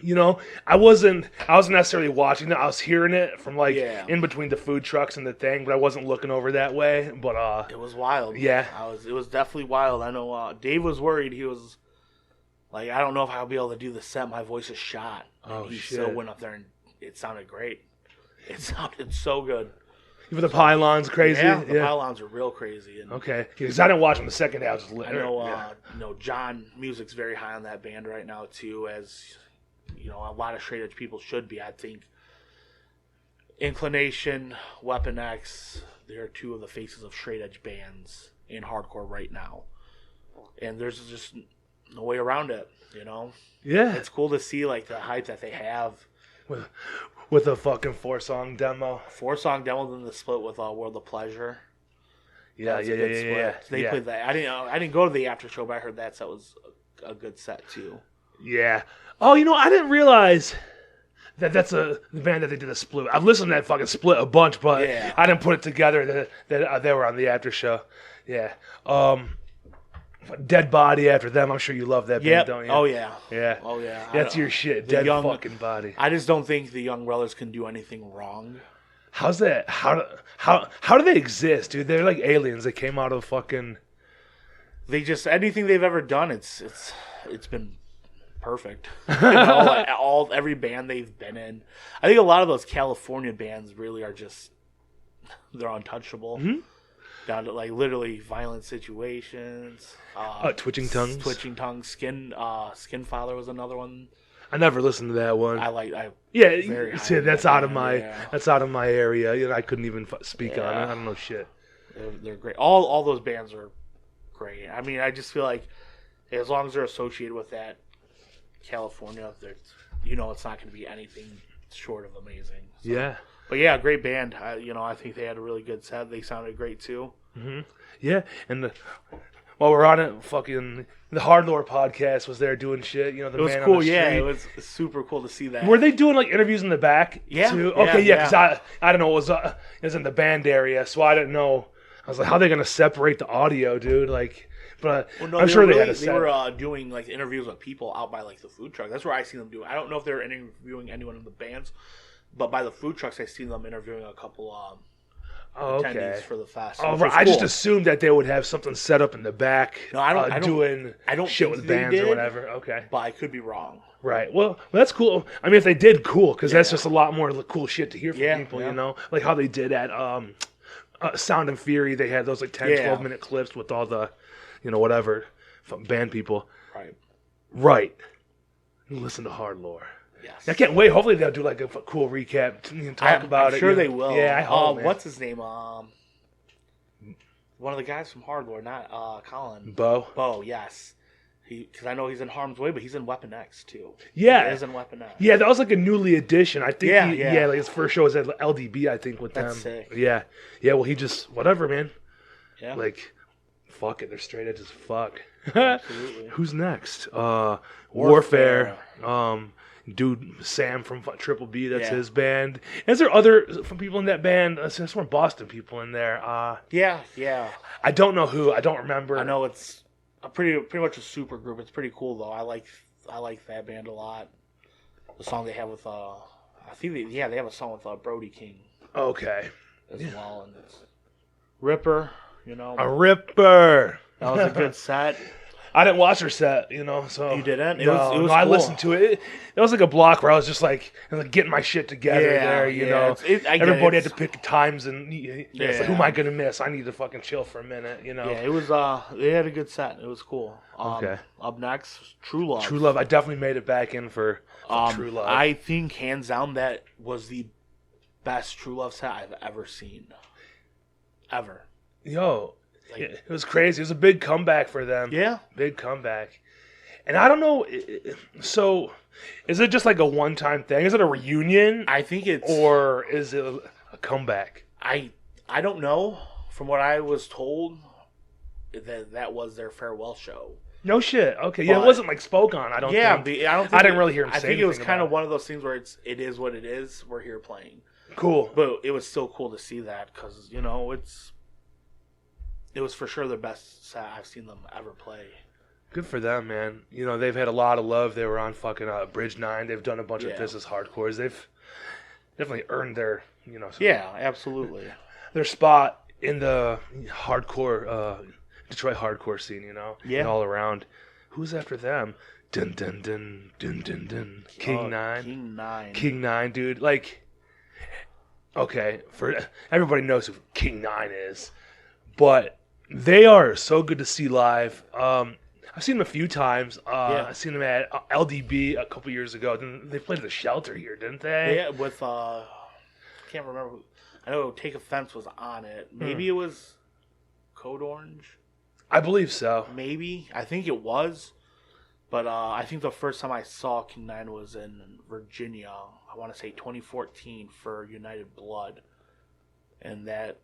You know, I wasn't necessarily watching it. I was hearing it from like in between the food trucks and the thing, but I wasn't looking over that way. But it was wild. Yeah, It was definitely wild. I know Dave was worried. He was like, I don't know if I'll be able to do the set. My voice is shot. And he still went up there and it sounded great. It sounded so good. For the pylons, crazy. Yeah, the pylons are real crazy. And okay, because I didn't watch them the second day. I was just I know, John Music's very high on that band right now too, as you know, a lot of straight edge people should be. I think Inclination, Weapon X, they're two of the faces of straight edge bands in hardcore right now, and there's just no way around it. You know, it's cool to see like the hype that they have. With a fucking 4-song demo. 4-song demo, then the split with World of Pleasure. Yeah. They played that. I didn't go to the after show, but I heard that set was a good set too. Yeah. Oh, you know, I didn't realize that's the band that they did a split. I've listened to that fucking split a bunch, but I didn't put it together that they were on the after show. Yeah. Dead Body after them. I'm sure you love that band, don't you? Oh yeah. Yeah. Oh yeah. That's your shit. Dead fucking Body. I just don't think the Young Brothers can do anything wrong. How's that? How do they exist, dude? They're like aliens. They came out of fucking. They just anything they've ever done. It's been perfect. Every band they've been in. I think a lot of those California bands really are just they're untouchable. Mm-hmm. Down to like literally Violent Situations. Twitching Tongues. Skinfather was another one. I never listened to that one. That's out of my area. You know, I couldn't even speak on it. I don't know shit. They're great. All those bands are great. I mean, I just feel like as long as they're associated with that California, it's not going to be anything short of amazing. So. Yeah. But yeah, great band. I think they had a really good set. They sounded great too. Mm-hmm. Yeah, and while we're on it, fucking the Hardlore podcast was there doing shit. You know, it was man cool. on the street. Yeah, it was super cool to see that. Were they doing like interviews in the back? Yeah. Too? Okay, yeah. Because I don't know. It was in the band area, so I didn't know. I was like, how are they gonna separate the audio, dude? Like, but I'm sure they had a set. They were doing like interviews with people out by like the food truck. That's where I see them do. I don't know if they're interviewing anyone in the bands. But by the food trucks, I seen them interviewing a couple attendees for the fest. Oh, right. I just assumed that they would have something set up in the back. No, I don't. Doing shit with bands or whatever. Okay, but I could be wrong. Right. Well, that's cool. I mean, if they did, cool, because that's just a lot more cool shit to hear from people. You know, like how they did at Sound and Fury. They had those like 10, 12-minute clips with all the, whatever band people. Right. Listen to Hardlore. Yes. I can't wait. Hopefully they'll do like a cool recap and talk about it. I'm sure they will. Yeah, I hope. What's his name? One of the guys from Hardlore, not Colin. Bo, yes. Because I know he's in Harm's Way, but he's in Weapon X too. Yeah, he is in Weapon X. Yeah, that was like a newly edition. I think. Yeah. Like his first show was at LDB, I think, with That's them. Sick. Yeah. Well, he just whatever, man. Yeah. Like, fuck it. They're straight edge as fuck. Absolutely. Who's next? Warfare. Dude, Sam from Triple B, that's his band. Is there other from people in that band? There's some Boston people in there. Yeah. I don't know who. I don't remember. I know it's a pretty much a super group. It's pretty cool though. I like that band a lot. The song they have with I think they have a song with Brody King. Okay. As well, and it's Ripper. A Ripper. That was a good set. I didn't watch her set, so... You didn't? It was cool. I listened to it. It was like a block where I was just like getting my shit together Everybody had to pick times and it's like, who am I going to miss? I need to fucking chill for a minute, Yeah, it was, they had a good set. It was cool. Okay. Up next, True Love. True Love. I definitely made it back in for True Love. I think, hands down, that was the best True Love set I've ever seen. Ever. Yo... Like, Yeah, it was crazy. It was a big comeback for them. yeah, Big comeback. And I don't know. So, is it just like a one-time thing? Is it a reunion, I think it's or is it a comeback? I don't know. From what I was told, that was their farewell show. No shit. Okay, yeah, it But- wasn't like spoke on. I don't. Yeah, think. I don't. Think I didn't really hear him I say think it was anything kind of about one of those things where it is what it is. We're here playing, Cool. but it was still cool to see that because it was for sure the best set I've seen them ever play. Good for them, man. You know, they've had a lot of love. They were on fucking Bridge 9. They've done a bunch of This Is Hardcores. They've definitely earned their, Yeah, absolutely. their spot in the hardcore, Detroit hardcore scene, Yeah. and all around. Who's after them? Dun dun dun dun dun dun. King 9. King 9. King 9, dude. Like, okay, for everybody knows who King 9 is, but they are so good to see live. I've seen them a few times. I've seen them at LDB a couple years ago. Then they played at the Shelter here, didn't they? Yeah, with I can't remember. I know Take Offense was on it. Maybe it was Code Orange. I believe so. Maybe I think it was, but I think the first time I saw King 9 was in Virginia. I want to say 2014 for United Blood, and that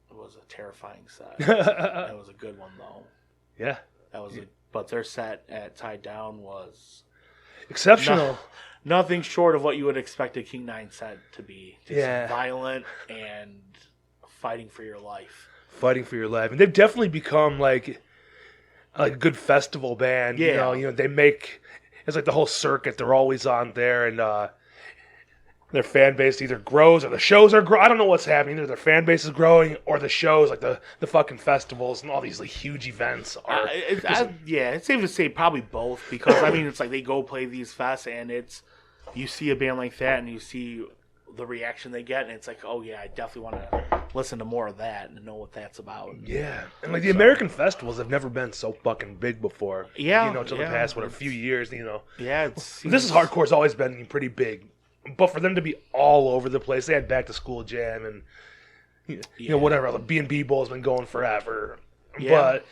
was a terrifying set. That was a good one though. Yeah. But their set at Tied Down was Exceptional. nothing short of what you would expect a King 9 set to be. Just Yeah. violent and fighting for your life. Fighting for your life. And they've definitely become like a good festival band. Yeah. They make, it's like the whole circuit. They're always on there, and their fan base either grows or the shows are growing. I don't know what's happening. Either their fan base is growing or the shows, like the fucking festivals and all these like huge events are. It's safe to say probably both because I mean it's like they go play these fests and it's you see a band like that and you see the reaction they get and it's like, oh yeah, I definitely want to listen to more of that and know what that's about. Yeah, and like the American festivals have never been so fucking big before. Yeah, until the past a few years. Yeah, This Is Hardcore's always been pretty big, but for them to be all over the place, they had Back to School Jam and whatever. The B&B Bowl's been going forever, but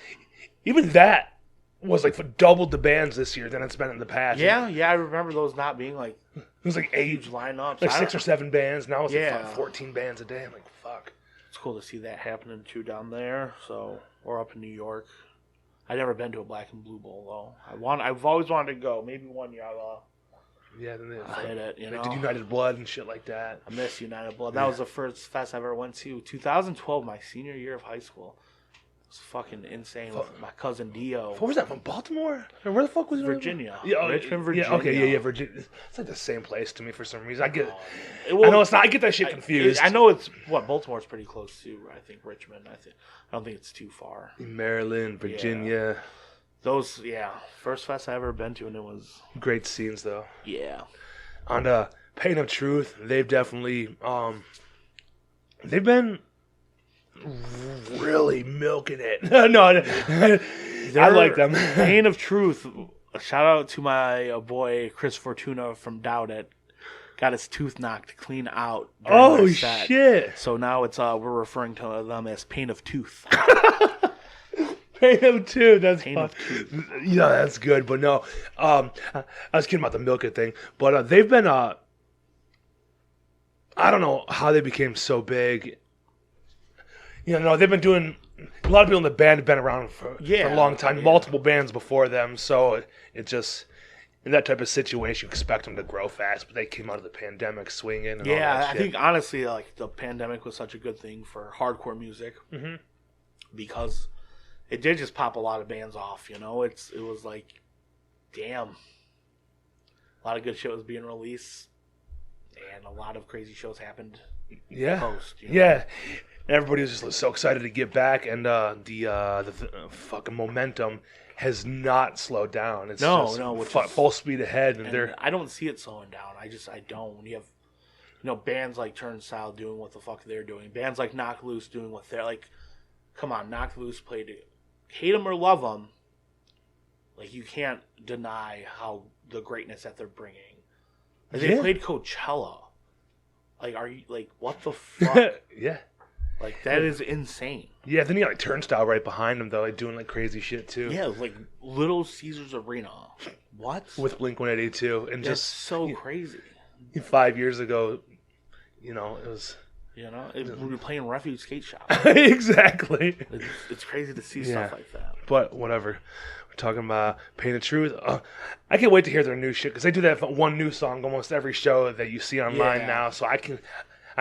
even that was like for doubled the bands this year than it's been in the past. Yeah, I remember those not being like It was like huge lineups, like 6 or 7 bands. Now it's Yeah. like 14 bands a day. I'm like, fuck. It's cool to see that happening too down there. So or up in New York. I've never been to a Black and Blue Bowl though. I've always wanted to go. Maybe one year Yeah, then I'll hit it. they did United Blood and shit like that. I miss United Blood. That was the first fest I ever went to. 2012, my senior year of high school. It was fucking insane with my cousin Dio. What was that, from Baltimore? Or where the fuck was it? Virginia. Yeah, Richmond, Virginia. Yeah, okay, yeah, Virginia. It's like the same place to me for some reason. I get, I Well, know it's not. I get that shit confused. I know it's Baltimore's pretty close to. I think Richmond. I don't think it's too far. Maryland, Virginia. Those, first fest I ever been to, and it was Great scenes though. yeah. On Pain of Truth, they've definitely they've been really milking it. No, I like them. Pain of Truth. A shout out to my boy Chris Fortuna from Doubt It. Got his tooth knocked clean out. during Oh their set. shit! So now it's we're referring to them as Pain of Tooth. Pain of Truth. That's Pain of Truth. Yeah, that's good. But no, I was kidding about the milk it thing. But they've been I don't know how they became so big. They've been doing. A lot of people in the band have been around for a long time. Yeah. Multiple bands before them, so it just in that type of situation, you expect them to grow fast. But they came out of the pandemic swinging. And all Yeah, that I shit. think honestly, like the pandemic was such a good thing for hardcore music because it did just pop a lot of bands off. It was like, damn, a lot of good shit was being released, and a lot of crazy shows happened. Yeah, Post, yeah. Everybody was just so excited to get back, and the fucking momentum has not slowed down. It's just full speed ahead, and I don't see it slowing down. I don't. When you have bands like Turnstile doing what the fuck they're doing, bands like Knock Loose doing what they're like. Come on, Knock Loose played it. Hate them or love them, like you can't deny how the greatness that they're bringing. Like, they played Coachella. Like, are you like what the fuck? yeah. Like, that is insane. Yeah, then you got like Turnstile right behind him though, like doing like crazy shit too. Yeah, like Little Caesars Arena. What? With Blink-182 and That's just so crazy. 5 years ago, it was We were playing Refuge Skate Shop. exactly. It's crazy to see Yeah. stuff like that. But whatever. We're talking about Pain of Truth. I can't wait to hear their new shit because they do that one new song almost every show that you see online Yeah. now. So I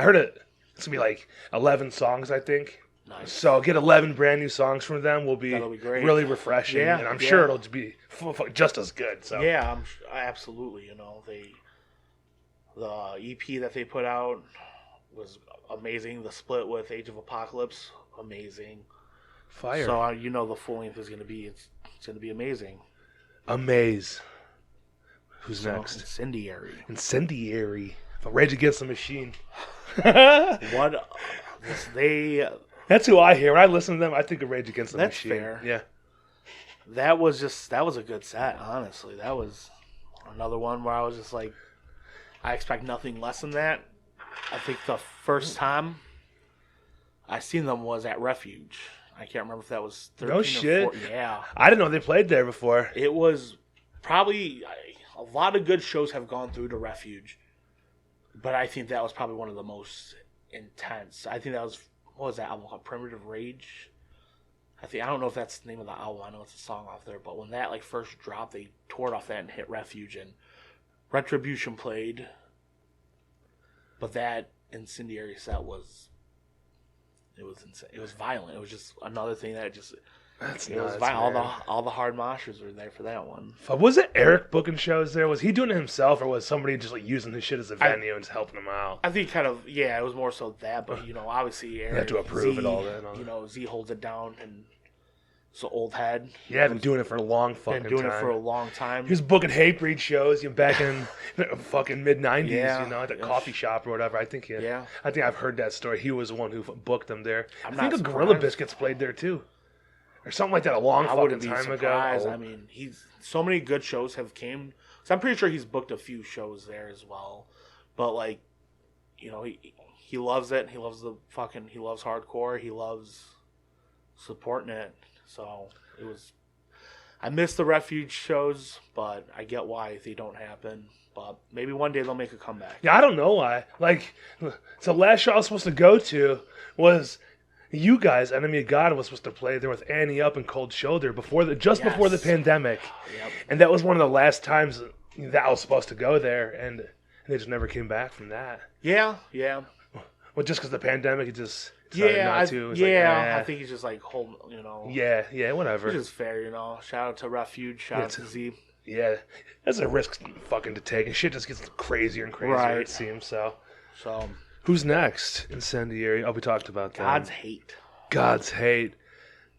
heard it's gonna be like 11 songs, I think. Nice. So get 11 brand new songs from them will be That'll be great. really refreshing, Yeah, and I'm yeah. sure it'll be just as good. So Yeah, absolutely. The EP that they put out was amazing. The split with Age of Apocalypse, amazing. fire, So the full length is gonna be it's gonna be amazing. amaze. Who's So, next? Incendiary. Rage Against the Machine. What they That's who I hear when I listen to them. I think of Rage Against the That's Machine. fair. Yeah. that was a good set. Honestly, that was another one where I was just like, I expect nothing less than that. I think the first time I seen them was at Refuge. I can't remember if that was 13 No or shit. 14. Yeah. I didn't know they played there before. It was probably a lot of good shows have gone through to Refuge, but I think that was probably one of the most intense. I think that was, what was that album called? Primitive Rage. I don't know if that's the name of the album. I know it's a song off there, but when that like first dropped, they tore it off that and hit Refuge, and Retribution played. But that Incendiary set was insane. It was violent. It was just another thing that just That's it was nuts, violent. man. All the hard moshers were there for that one. Was it Eric booking shows there? Was he doing it himself, or was somebody just like using his shit as a venue and just helping him out? I think kind of, yeah, it was more so that, but obviously Eric, have to approve Z, it all then, Z holds it down, and so old head. Yeah, been doing it for a long fucking Been doing time. it for a long time. He was booking Hatebreed shows back in fucking mid '90s, Yeah. at the coffee shop or whatever. I think I've heard that story. He was the one who booked them there. I think not a Gorilla surprised. Biscuits played there too, or something like that. A long I fucking wouldn't be time surprised. ago. I mean, he's so many good shows have came. So I'm pretty sure he's booked a few shows there as well. But like, he loves it. He loves he loves hardcore. He loves supporting it. So it was. I miss the Refuge shows, but I get why they don't happen. But maybe one day they'll make a comeback. Yeah, I don't know why. Like, so last show I was supposed to go to was you guys. Enemy of God was supposed to play there with Annie Up and Cold Shoulder before before the pandemic, Yep. and that was one of the last times that I was supposed to go there, and they just never came back from that. Yeah. Well, just because the pandemic, it just decided Yeah, not to. It's I think he's just like holding, yeah, whatever. which is fair, Shout out to Refuge, shout out to Z. Yeah, that's a risk fucking to take, and shit just gets crazier and crazier. Right. It seems so. So Who's next? Incendiary. Oh, we talked about that. God's hate.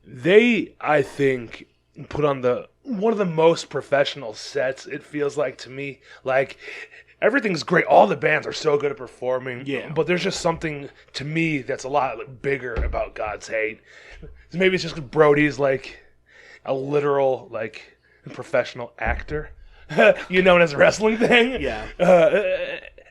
They, I think, put on one of the most professional sets. It feels like to me, like everything's great. All the bands are so good at performing. Yeah. But there's just something to me that's a lot bigger about God's Hate. Maybe it's just 'cause Brody's like a literal like professional actor. And his wrestling thing. Yeah.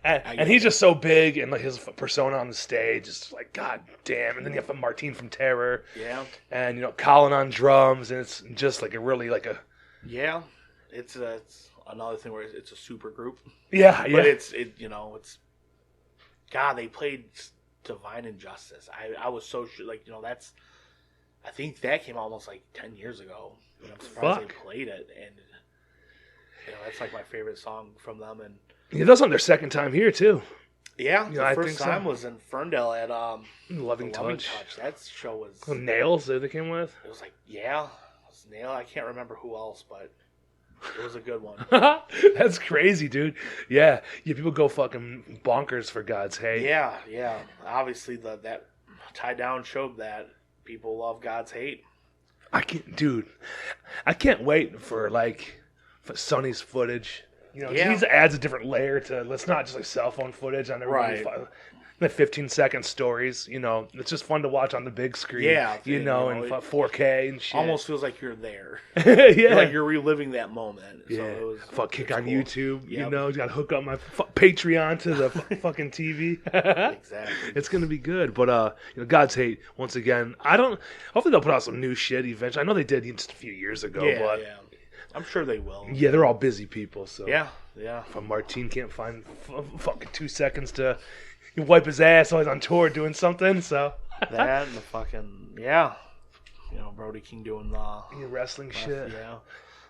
And he's just so big, and like his persona on the stage is like, god damn. And then you have Martine from Terror, Yeah. and Colin on drums, and it's just like Yeah. It's another thing where it's a super group. yeah. But it's God, they played Divine Injustice. I was so sure, I think that came almost like 10 years ago. And I'm surprised they played it, and that's like my favorite song from them. And Yeah, that's on their second time here too. yeah, the I first think so. time was in Ferndale at Loving Touch. That show was Nails that they came with. it was like it was Nail. I can't remember who else, but it was a good one. That's crazy, dude. Yeah, people go fucking bonkers for God's Hate. Yeah. Obviously, that Tie Down showed that people love God's Hate. I can't wait for Sonny's footage. He adds a different layer to. It's not just like cell phone footage on everybody. Right. the 15-second stories. It's just fun to watch on the big screen. Yeah, in it 4K and shit. almost feels like you're there. Yeah, Like you're reliving that moment. So yeah. Kick on cool. YouTube. Yep. Got to hook up my Patreon to the fucking TV. Exactly. It's gonna be good, but God's Hate once again. Hopefully they'll put out some new shit eventually. I know they did just a few years ago, but yeah. I'm sure they will. yeah, they're all busy people. So Yeah. if Martin can't find fucking 2 seconds to wipe his ass while he's on tour doing something, so that and the fucking Brody King doing the wrestling shit. Yeah.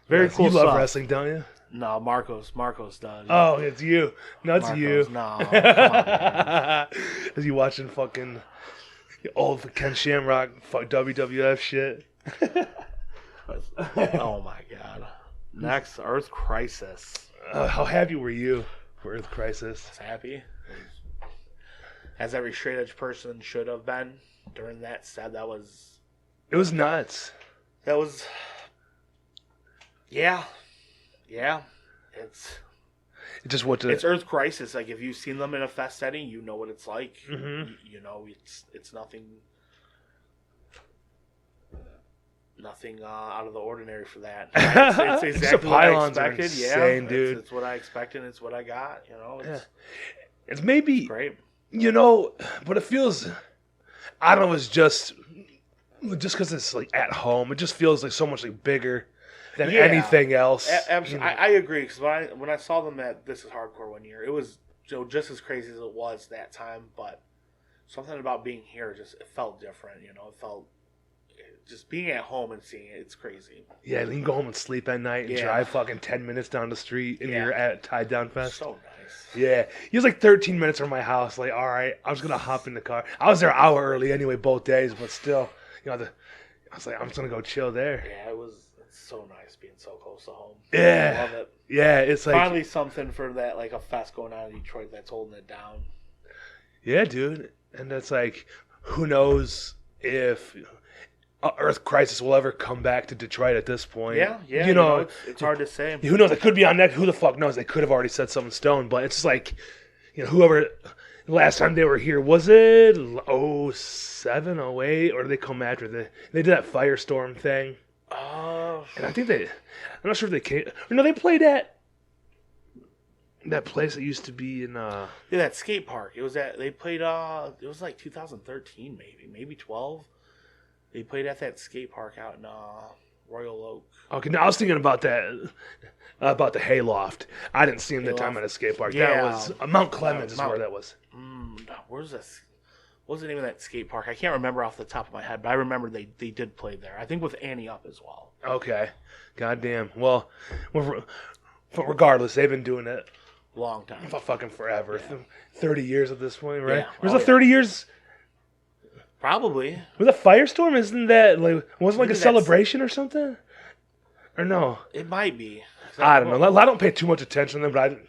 Very cool You stuff. love wrestling, don't you? No, Marcos does. Oh, it's you. No, it's you. No, come on, man. Is you watching fucking old Ken Shamrock WWF shit? Oh my god. Next, Earth Crisis. How happy were you for Earth Crisis? I was happy. As every straight edge person should have been during that set. It was nuts. Yeah. It's Earth Crisis. Like if you've seen them in a fest setting, you know what it's like. Mm-hmm. It's nothing out of the ordinary for that. It's exactly what I expected. Insane, dude. It's what I expected. It's what I got. It's maybe great. But it feels. I don't know. It's just because it's like at home. It just feels like so much like bigger than anything else. Absolutely. I agree because when I saw them at This Is Hardcore one year, it was just as crazy as it was that time. But something about being here it felt different. It felt. Just being at home and seeing it, it's crazy. Yeah, you can go home and sleep at night and drive fucking 10 minutes down the street and you're at Tied Down Fest. So nice. Yeah. He was like 13 minutes from my house. Like, all right, I was going to hop in the car. I was there an hour early anyway, both days, but still, I was like, I'm just going to go chill there. Yeah, it's so nice being so close to home. Yeah. I love it. Yeah, it's like. Finally something for that, like a fest going on in Detroit that's holding it down. Yeah, dude. And that's like, who knows if Earth Crisis will ever come back to Detroit at this point. Yeah. It's hard to say. Who knows? It could be on next. Who the fuck knows? They could have already set something in stone, but it's just like, whoever. Last time they were here, was it 07, 08, or did they come after they did that Firestorm thing? And I think I'm not sure if they came. No, they played at that place that used to be in. That skate park. They played. It was like 2013, maybe 12. They played at that skate park out in Royal Oak. Okay, now I was thinking about that, about the Hayloft. I didn't see him that time at a skate park. Yeah. That was Mount Clemens is where that was. Where's this? What was the name of that skate park? I can't remember off the top of my head, but I remember they did play there. I think with Annie Up as well. Okay. Goddamn. Well, regardless, they've been doing it long time. For fucking forever. Yeah. 30 years at this point, right? Yeah. Was it 30 years? Probably. Was it Firestorm? Isn't that wasn't like a celebration or something? Or no? It might be. I don't know. I don't pay too much attention to them, but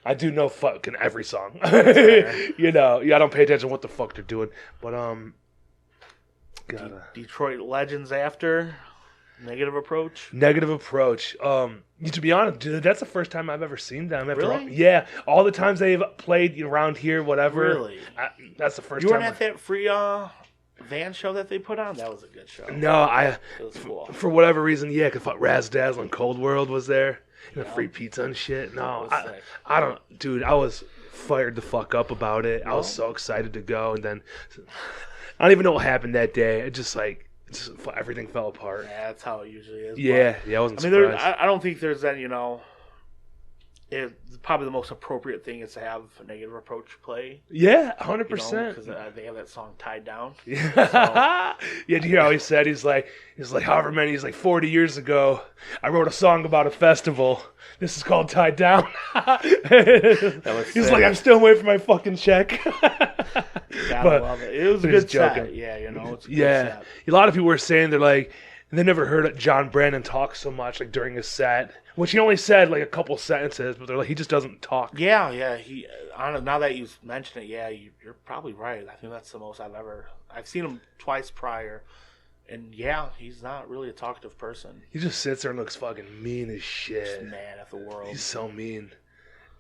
I do know fucking every song. I don't pay attention to what the fuck they're doing. But Detroit Legends after Negative Approach. To be honest, dude, that's the first time I've ever seen them. Really? Yeah, all the times they've played around here, whatever. Really? That's the first time. You weren't at that free van show that they put on? That was a good show. No, it was cool. For whatever reason, yeah, because Raz Dazzle and Cold World was there. Free pizza and shit. No, I don't, dude. I was fired the fuck up about it. I was so excited to go, and then I don't even know what happened that day. It just everything fell apart. Yeah, that's how it usually is. Yeah, I wasn't surprised. I don't think there's that. It's probably the most appropriate thing is to have a Negative Approach play. Yeah, 100%. Because they have that song Tied Down. Yeah, yeah. Do you hear how he said? He's like, however many. He's like 40 years ago, I wrote a song about a festival. This is called Tied Down. He's like, I'm still waiting for my fucking check. Gotta love it. It was a good set. Yeah, it's a good set. A lot of people were saying they never heard John Brandon talk so much during his set, which he only said a couple sentences, but they're he just doesn't talk. Yeah. Now that you mention it, you're probably right. I think that's the most I've seen him twice prior, and he's not really a talkative person. He just sits there and looks fucking mean as shit. Just mad at the world. He's so mean.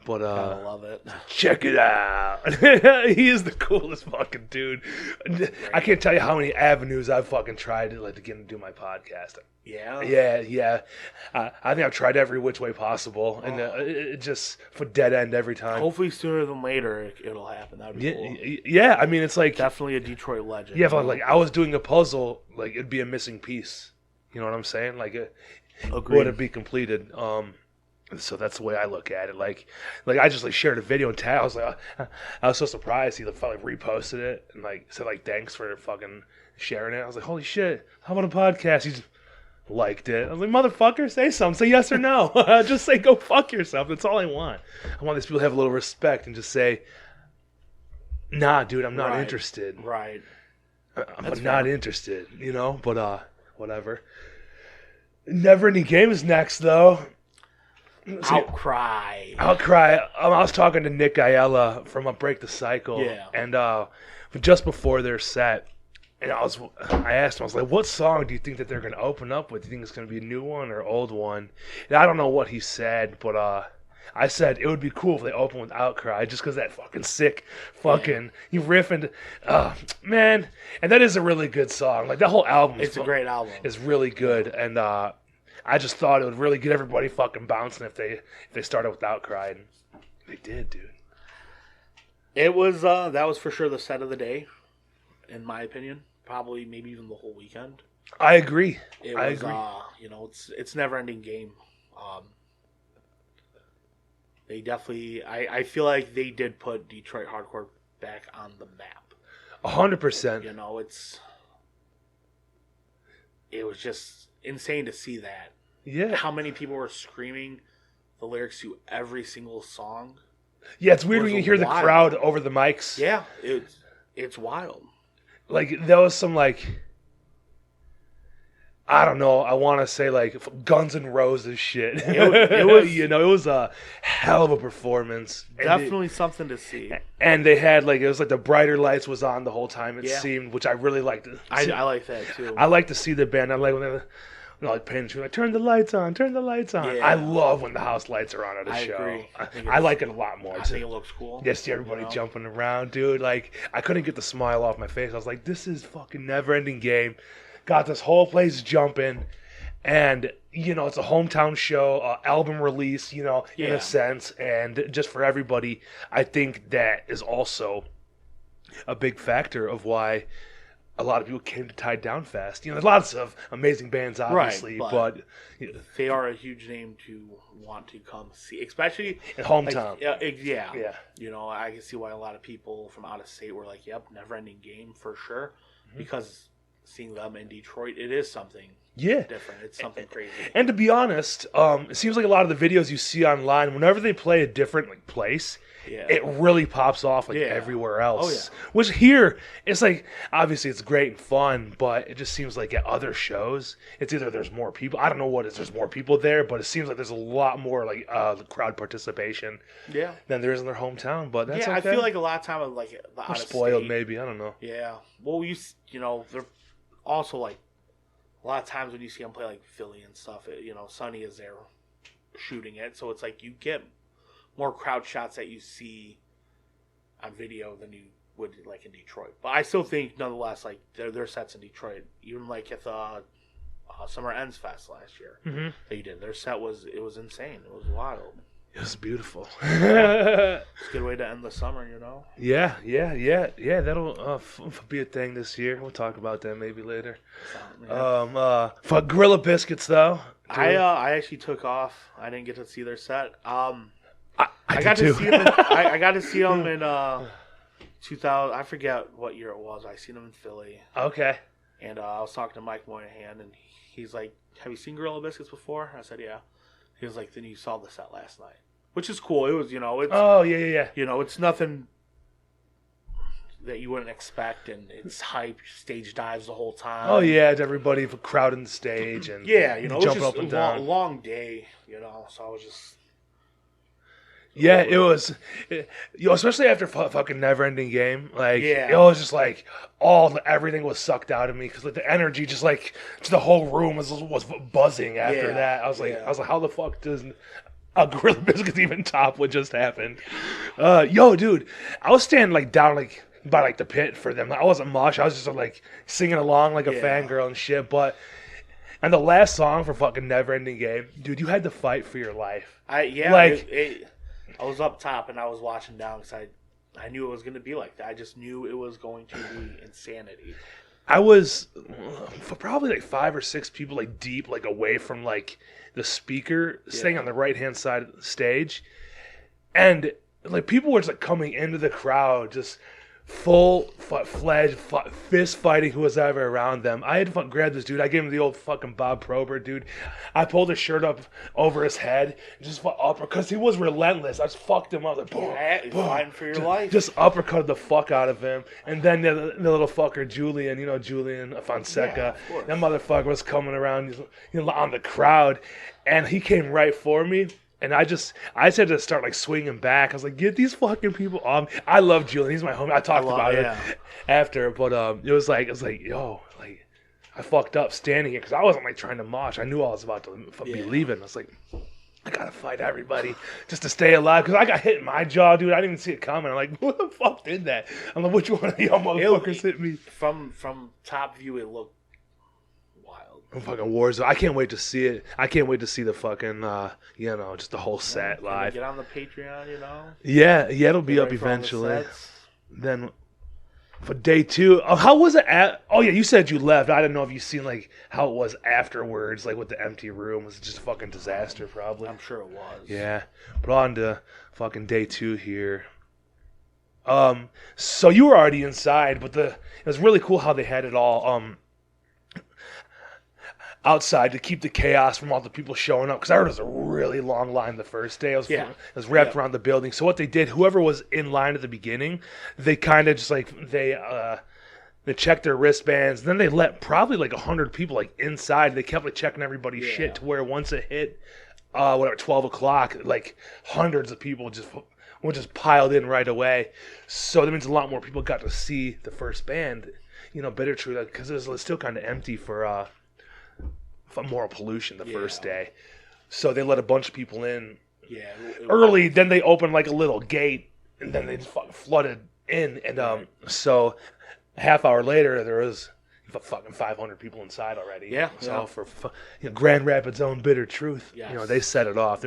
But Gotta love it. check it out. He is the coolest fucking dude. I can't tell you how many avenues I've fucking tried to get him to do my podcast. Yeah. Yeah. I think I've tried every which way possible, and it just for dead end every time. Hopefully sooner than later it'll happen. That'd be cool. Yeah. I mean, it's like Definitely a Detroit legend. yeah. If I was doing a puzzle, like it'd be a missing piece. You know what I'm saying? Like it wouldn't be completed. So that's the way I look at it. Like I just shared a video and tag. I was like, I was so surprised he finally reposted it and said thanks for fucking sharing it. I was like, holy shit! How about a podcast? He's liked it. I was like, motherfucker, say something. Say yes or no. Just say go fuck yourself. That's all I want. I want these people to have a little respect and just say, nah, dude, I'm not interested. Right. I'm not interested. You know. But whatever. Never Ending Game is next though. Outcry. I was talking to Nick Aiella from Break the Cycle. Yeah. And just before their set, and I asked him, I was like, what song do you think that they're going to open up with? Do you think it's going to be a new one or old one? And I don't know what he said, but I said it would be cool if they opened with Outcry, just because that fucking sick fucking you riff and man, and that is a really good song. Like that whole album, It's a great album. It's really good, and I just thought it would really get everybody fucking bouncing if they started with Outcry, and they did, dude. It was that was for sure the set of the day, in my opinion. Probably maybe even the whole weekend. I agree. I agree. It's Never Ending Game. They definitely. I feel like they did put Detroit hardcore back on the map. 100%. You know, it was just insane to see that. Yeah. How many people were screaming the lyrics to every single song. Yeah, it's weird when you hear the crowd over the mics. Yeah, it's wild. There was some I don't know, I want to say Guns N' Roses shit. It was it was a hell of a performance. Definitely something to see. And they had it was the brighter lights was on the whole time it seemed, which I really liked. I like that too. I like to see the band. I like when they're paying turn the lights on, turn the lights on. Yeah. I love when the house lights are on at a show. Agree. I like it a lot more. I think it looks cool. Yeah, see everybody jumping around, dude. I couldn't get the smile off my face. I was like, this is fucking Never Ending Game. Got this whole place jumping. And, it's a hometown show, album release, in a sense. And just for everybody, I think that is also a big factor of why a lot of people came to Tied Down Fest. There's lots of amazing bands, obviously, right, but they are a huge name to want to come see, especially in hometown. Yeah. Yeah. I can see why a lot of people from out of state were like, "Yep, Never Ending Game for sure," because seeing them in Detroit, it is something different. It's something crazy. And to be honest, it seems like a lot of the videos you see online, whenever they play a different place, it really pops off everywhere else. Oh, yeah. Which here, it's obviously it's great and fun, but it just seems like at other shows, it's either there's more people. I don't know what it is. There's more people there, but it seems like there's a lot more the crowd participation than there is in their hometown. But that's okay. I feel like a lot of time the out of spoiled, state, maybe. I don't know. Yeah. Well, they're also a lot of times when you see them play Philly and stuff, Sonny is there shooting it, so it's you get more crowd shots that you see on video than you would in Detroit. But I still think nonetheless their sets in Detroit, even at the Summer Ends Fest last year that you did, their set was insane. It was wild. It was beautiful. It's a good way to end the summer, Yeah. That'll be a thing this year. We'll talk about that maybe later. For Gorilla Biscuits, though, I actually took off. I didn't get to see their set. I got to see them. I got to see them in 2000. I forget what year it was. I seen them in Philly. Okay. And I was talking to Mike Moynihan, and he's like, "Have you seen Gorilla Biscuits before?" I said, "Yeah." He was like, "Then you saw the set last night," which is cool. It was, it's oh yeah. It's nothing that you wouldn't expect, and it's hype. Stage dives the whole time. Oh yeah, it's everybody crowding the stage and it was jumping just up and down. A long day, So I was just. Yeah, it was, especially after fucking Never Ending Game. It was just everything was sucked out of me because the energy just the whole room was buzzing after that. I was like, how the fuck does? a Gorilla Biscuits even top what just happened. Yo, dude, I was standing like down like by like the pit for them. I wasn't mosh. I was just like singing along like a fangirl and shit. But and the last song for fucking Never Ending Game, dude, you had to fight for your life. I was up top and I was watching down because I knew it was going to be like that. I just knew it was going to be insanity. I was for probably like 5 or 6 people like deep, like away from like the speaker, staying on the right hand side of the stage, and like people were just like coming into the crowd, just full-fledged fist fighting who was ever around them. I had to grab this dude. I gave him the old fucking Bob Probert, dude. I pulled his shirt up over his head, just uppercut, because he was relentless. I just fucked him up, like boom, boom, fighting for your life. Just uppercut the fuck out of him, and then the little fucker Julian, Julian Fonseca, that motherfucker was coming around, on the crowd, and he came right for me. And I said to start like swinging back. I was like, get these fucking people off. I love Julian. He's my homie. I talked about it after, but it was like, yo, like I fucked up standing here because I wasn't like trying to mosh. I knew I was about to be leaving. I was like, I gotta fight everybody just to stay alive because I got hit in my jaw, dude. I didn't even see it coming. I'm like, who the fuck did that? I'm like, which one of y'all motherfuckers hit me? From top view, it looked fucking Warzone. I can't wait to see it. I can't wait to see the fucking, just the whole set live. Get on the Patreon, Yeah, it'll be up eventually. Then for day 2, how was it oh yeah, you said you left. I didn't know if you seen like how it was afterwards, like with the empty room. Was it just a fucking disaster probably? I'm sure it was. Yeah, but on to fucking day 2 here. So you were already inside, but it was really cool how they had it all, outside to keep the chaos from all the people showing up, because I heard it was a really long line the first day. It was wrapped around the building. So what they did, whoever was in line at the beginning, they kind of just like they checked their wristbands. Then they let probably like 100 people like inside. They kept like checking everybody's shit to where once it hit 12 o'clock, like hundreds of people just piled in right away. So that means a lot more people got to see the first band, Bitter Truth, because it was still kind of empty for Moral Pollution the first day. So they let a bunch of people in early. Then they opened like a little gate, and then they just fucking flooded in. And so a half hour later, there was fucking 500 people inside already. Yeah. So for Grand Rapids' own Bitter Truth, they set it off.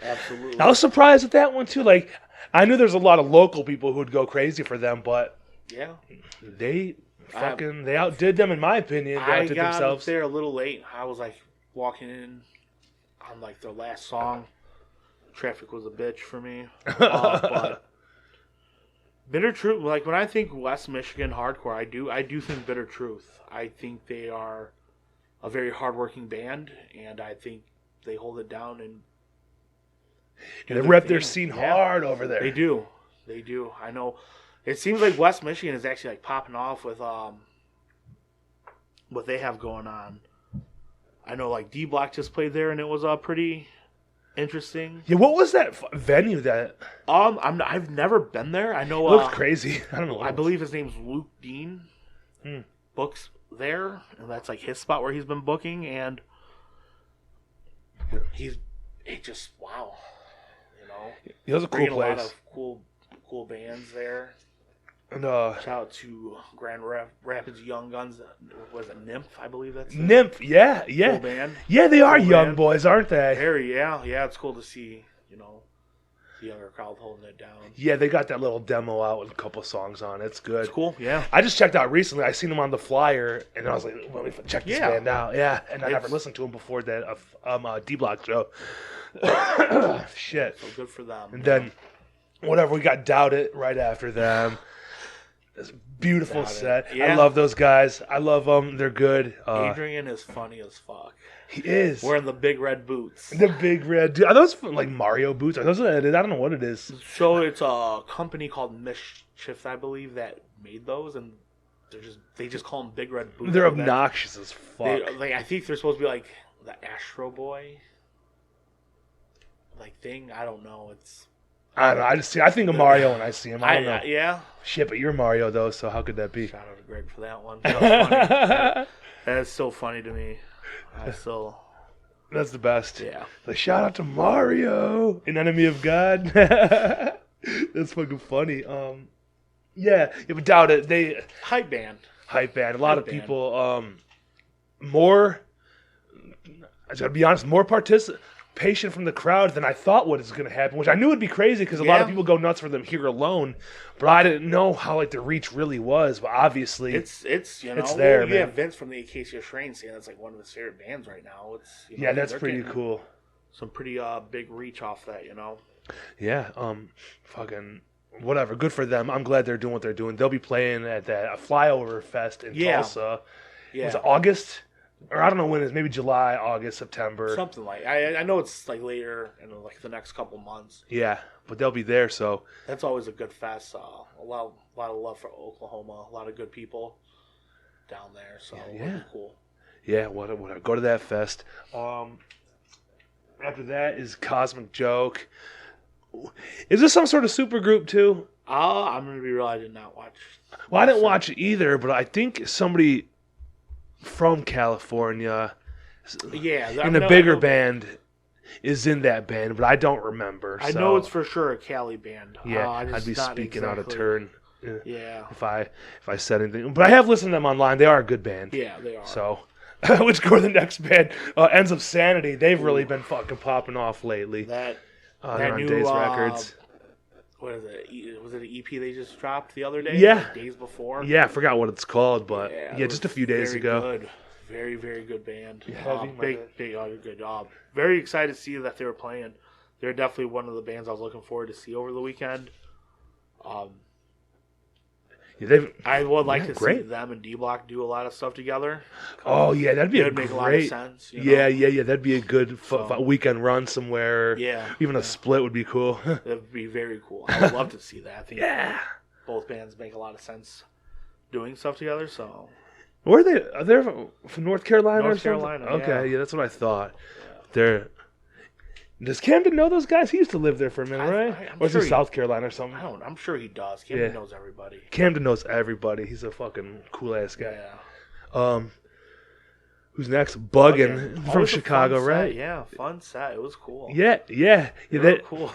Absolutely. I was surprised at that one too. Like I knew there's a lot of local people who would go crazy for them, but they outdid them, in my opinion. They outdid themselves. There a little late. I was like walking in on like their last song. Traffic was a bitch for me. But Bitter Truth, like when I think West Michigan hardcore, I do think Bitter Truth. I think they are a very hardworking band, and I think they hold it down and they rep their scene hard over there. They do. I know. It seems like West Michigan is actually like popping off with what they have going on. I know like D Block just played there and it was pretty interesting. Yeah, what was that venue that? I've never been there. I know it looks crazy. I don't know. I believe his name's Luke Dean. Books there, and that's like his spot where he's been booking, and he just wow, It was a cool place. A lot of cool bands there. And shout out to Grand Rapids Young Guns. Was it Nymph? I believe that's Nymph. Yeah. Cool band. Yeah, they are young boys, aren't they? Very, yeah. It's cool to see, the younger crowd holding it down. Yeah, they got that little demo out with a couple songs on it. It's good. It's cool. Yeah. I just checked out recently. I seen them on the flyer, and I was like, let me check this band out. Yeah, and I never listened to them before that D Block show. Shit. So good for them. And then, whatever, we got Doubt It right after them. It's a beautiful set. Yeah. I love those guys. I love them. They're good. Adrian is funny as fuck. He is. Wearing the big red boots. The big red. Are those like Mario boots? Are those? I don't know what it is. So it's a company called Mischief, I believe, that made those, and they just call them big red boots. They're obnoxious as fuck. I think they're supposed to be like the Astro Boy thing. I don't know. I don't know. I think of Mario when I see him. I don't know. Yeah. Shit, but you're Mario though, so how could that be? Shout out to Greg for that one. That was funny. That is so funny to me. That's the best. Yeah. Like, shout out to Mario, an enemy of God. That's fucking funny. Yeah, but doubt it. They Hype band. hype band. A lot of Hype band. people. More. I gotta be honest. More participation from the crowd than I thought was going to happen, which I knew would be crazy because a lot of people go nuts for them here alone. But I didn't know how like the reach really was. But obviously, It's you know it's there, you man. have Vince from the Acacia Strain saying that's like one of his favorite bands right now. It's Yeah, that's they're pretty getting cool. Some pretty big reach off that, you know. Yeah, fucking whatever. Good for them. I'm glad they're doing what they're doing. They'll be playing at that Flyover Fest in Tulsa. Yeah, Was it August? Or I don't know when it is. Maybe July, August, September. something like I know it's like later in like the next couple months. Yeah, but they'll be there. So That's always a good fest. A lot of love for Oklahoma. A lot of good people down there. So Yeah. it'll be cool. yeah, whatever. Go to that fest. After that is Cosmic Joke. Is this some sort of super group too? I'm gonna be real. I did not watch. Well, I didn't watch it either, but I think somebody from California Yeah, in a bigger band is in that band, but I don't remember. I so, know it's for sure a Cali band. Yeah, just I'd be not speaking out of exactly- turn Yeah, if I said anything. But I have listened to them online. They are a good band. yeah, they are. So, let's go to the next band. Ends of Sanity. They've really been fucking popping off lately. that They're on new, Days Records. what is it? Was it an EP they just dropped the other day? Yeah. Like days before. Yeah, I forgot what it's called, but it just a was few days very ago. Good. Very, very good band. Yeah, I think my bad. Big, good job. Very excited to see that they were playing. They're definitely one of the bands I was looking forward to see over the weekend. Yeah, I would like to see great. them and D Block do a lot of stuff together. Oh yeah, that'd be It a would make a lot of great. sense. You know? Yeah. That'd be a good weekend run somewhere. Yeah. Even a split would be cool. That'd be very cool. I would love to see that. I think Yeah. both bands make a lot of sense doing stuff together. So Where are they? Are they from North Carolina? North or something? Carolina, Okay, yeah. that's what I thought. They're. Does Camden know those guys? He used to live there for a minute, right? I'm Or is sure he he- South Carolina or something? I'm sure he does. Camden Yeah. knows everybody. Camden knows everybody. He's a fucking cool ass guy. Yeah. Who's next? Buggin Again, from always a Chicago, fun right? set. Yeah, fun set. It was cool. Yeah. They were That, cool.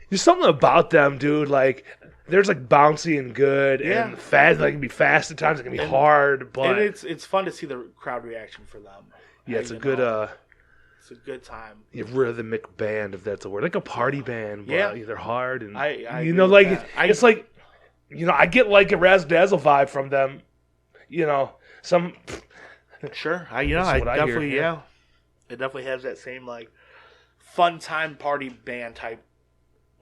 there's something about them, dude. Like, there's like bouncy and good Yeah. and fast. Like, it can be fast at times. It can be hard, but And it's fun to see the crowd reaction for them. yeah, it's a You good know, it's a good time. rhythmic band, if that's a word, like a party band. But Yeah. they're hard and I you agree know, with like that. it's like I get like a Razzle Dazzle vibe from them. You know, some Sure. I That's what I hear, definitely yeah. It definitely has that same like fun time party band type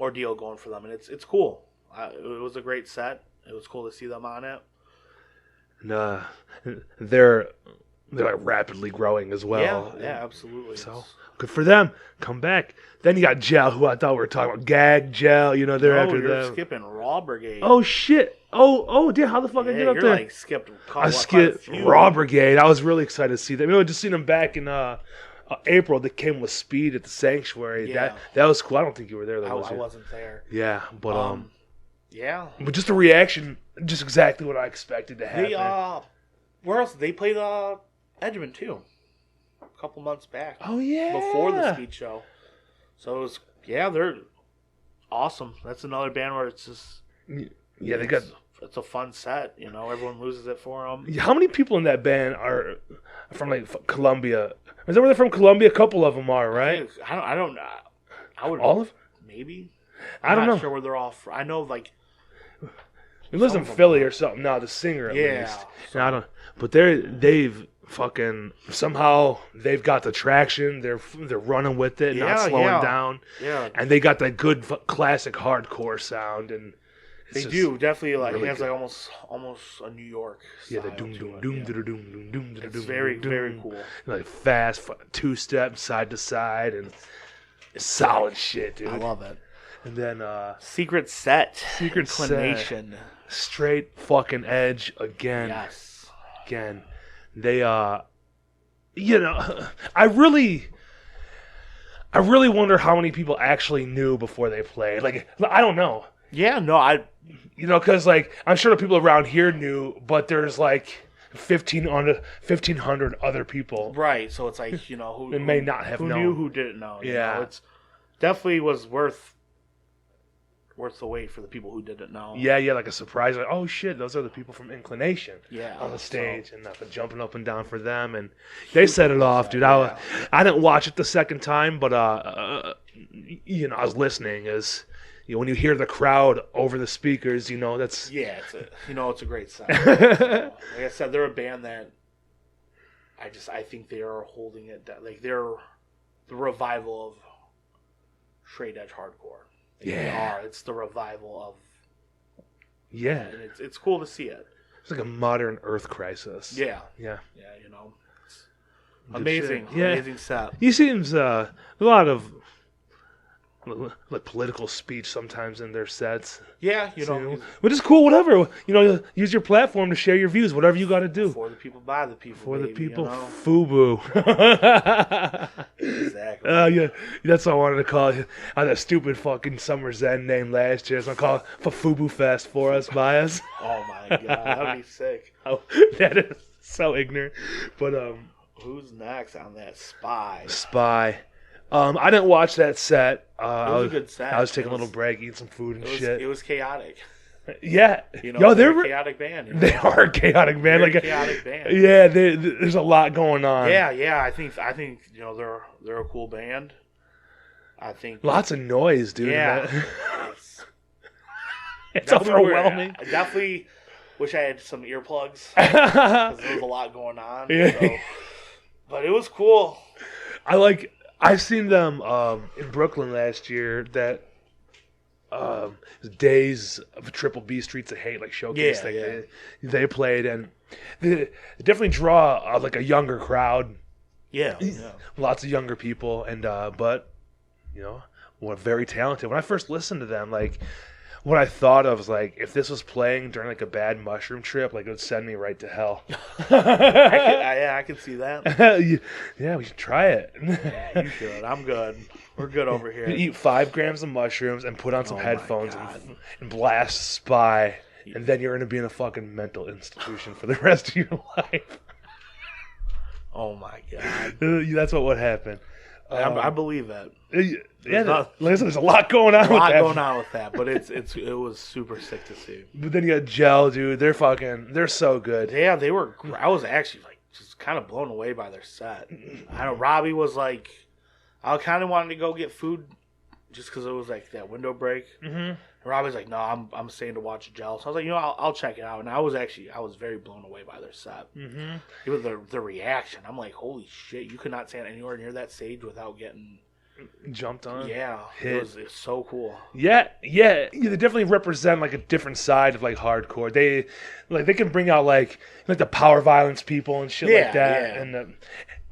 ordeal going for them, and it's cool. It was a great set. It was cool to see them on it. and they're like rapidly growing as well. Yeah, absolutely. So good for them. Come back. Then you got Gel, who I thought we were talking about. Gag Gel. You know, they're after you're them. skipping Raw Brigade. Oh shit. Oh, dude, how the fuck I yeah, get up you're there? like skipped. I skipped Raw Brigade. I was really excited to see them. I just seen them back in April. They came with Speed at the Sanctuary. Yeah. That was cool. I don't think you were there though. I Was you? wasn't there. Yeah, but Yeah. but just the reaction, just exactly what I expected to happen. They where else? They played Edgemont too. A couple months back. Oh yeah, Before the Speed show. So it was they're awesome. That's another band where it's just Yeah, they got. it's a fun set. You know, everyone loses it for them. How many people in that band are from like Columbia? Is that where they're from? Columbia. A couple of them are, right? I don't. I would All of? maybe. I don't I'm not know. sure where they're all from. I know like He lives in Some of them Philly are. or something now. The singer, at Yeah, least. And I don't. But they've fucking somehow they've got the traction. They're running with it, not Yeah, slowing yeah. down, yeah. and they got that good classic hardcore sound. And it's They just- do definitely like really it has good. like almost a New York. Yeah, the style doom to doom it, doom yeah. doom doom doom doom. It's very very cool. Like fast, two step, side to side, and solid shit, dude. I love it. And then Secret set. Secret set. Inclination. straight fucking edge again. Yes. Again, they I really wonder how many people actually knew before they played. Like, I don't know. Yeah. No. Because like I'm sure the people around here knew, but there's like 1,500 other people. Right. So it's like, you know, who may not have who known. knew, who didn't know. You Yeah. know, it's definitely was worth the wait for the people who didn't know. Yeah, like a surprise. Like, oh shit, those are the people from Inclination Yeah, on the stage, so- and I've been jumping up and down for them, and they set it off, dude. Yeah. I didn't watch it the second time, but you know, I was listening. As you know, when you hear the crowd over the speakers, you know that's Yeah, it's a great sound. So, like I said, they're a band that I think they are holding it down. Like they're the revival of straight edge hardcore. Like, Yeah. they are. It's the revival of. yeah, And it's cool to see it. it's like a modern Earth Crisis. Yeah, yeah. you know, it's Good amazing, shit. Yeah. amazing set. He seems a lot of like political speech sometimes in their sets. Yeah, you know, Which is cool, whatever. You know, use your platform to share your views, whatever you got to do. for the people, by the people, For the baby, people, You know? FUBU. Exactly. Yeah, that's what I wanted to call it. I had that stupid fucking Summer's End name last year, so I call it for FUBU Fest for us, by us. Oh my god, that'd be sick. Oh, that is so ignorant. But Who's next on that spy? Spy. I didn't watch that set. It was a good set. I was taking It a little was- break, eating some food and It was, shit. it was chaotic. Yeah, You know, yo, they're they're a chaotic band. You know? they are a chaotic band. They're a Like chaotic band. yeah, there's a lot going on. Yeah. I think you know they're a cool band. I think Lots of noise, dude. Yeah. It's definitely overwhelming. I definitely wish I had some earplugs because there was a lot going on. Yeah. So. But it was cool. I seen them in Brooklyn last year. That Days of Triple B Streets of Hate, like showcase Yeah, thing. They played, and they definitely draw like a younger crowd. Yeah. Lots of younger people, and but you know, were very talented. When I first listened to them, like what I thought of was like if this was playing during like a bad mushroom trip, like it would send me right to hell. I can see that. Yeah, we should try it. Yeah, you should. I'm good. We're good over here. You eat 5 grams of mushrooms and put on some Oh my headphones God. and blast Spy, and then you're gonna be in a fucking mental institution for the rest of your life. Oh my god. That's what would happen. I believe it. Yeah, not- like I said, there's a lot going on A lot with that. going on with that, but it was super sick to see. But then you got Gel, dude. They're so good. Yeah, they were. I was actually like just kind of blown away by their set. I know Robbie was like, I kind of wanted to go get food just because it was like that window break. Mm-hmm. And Robbie's like, no, I'm staying to watch Gel. So I was like, you know, I'll check it out. And I was very blown away by their set. Mm-hmm. Even the reaction. I'm like, holy shit, you could not stand anywhere near that stage without getting. Jumped on. Yeah, Hit. it was so cool. Yeah, they definitely represent like a different side of like hardcore. They can bring out like the power violence people and shit like that, Yeah.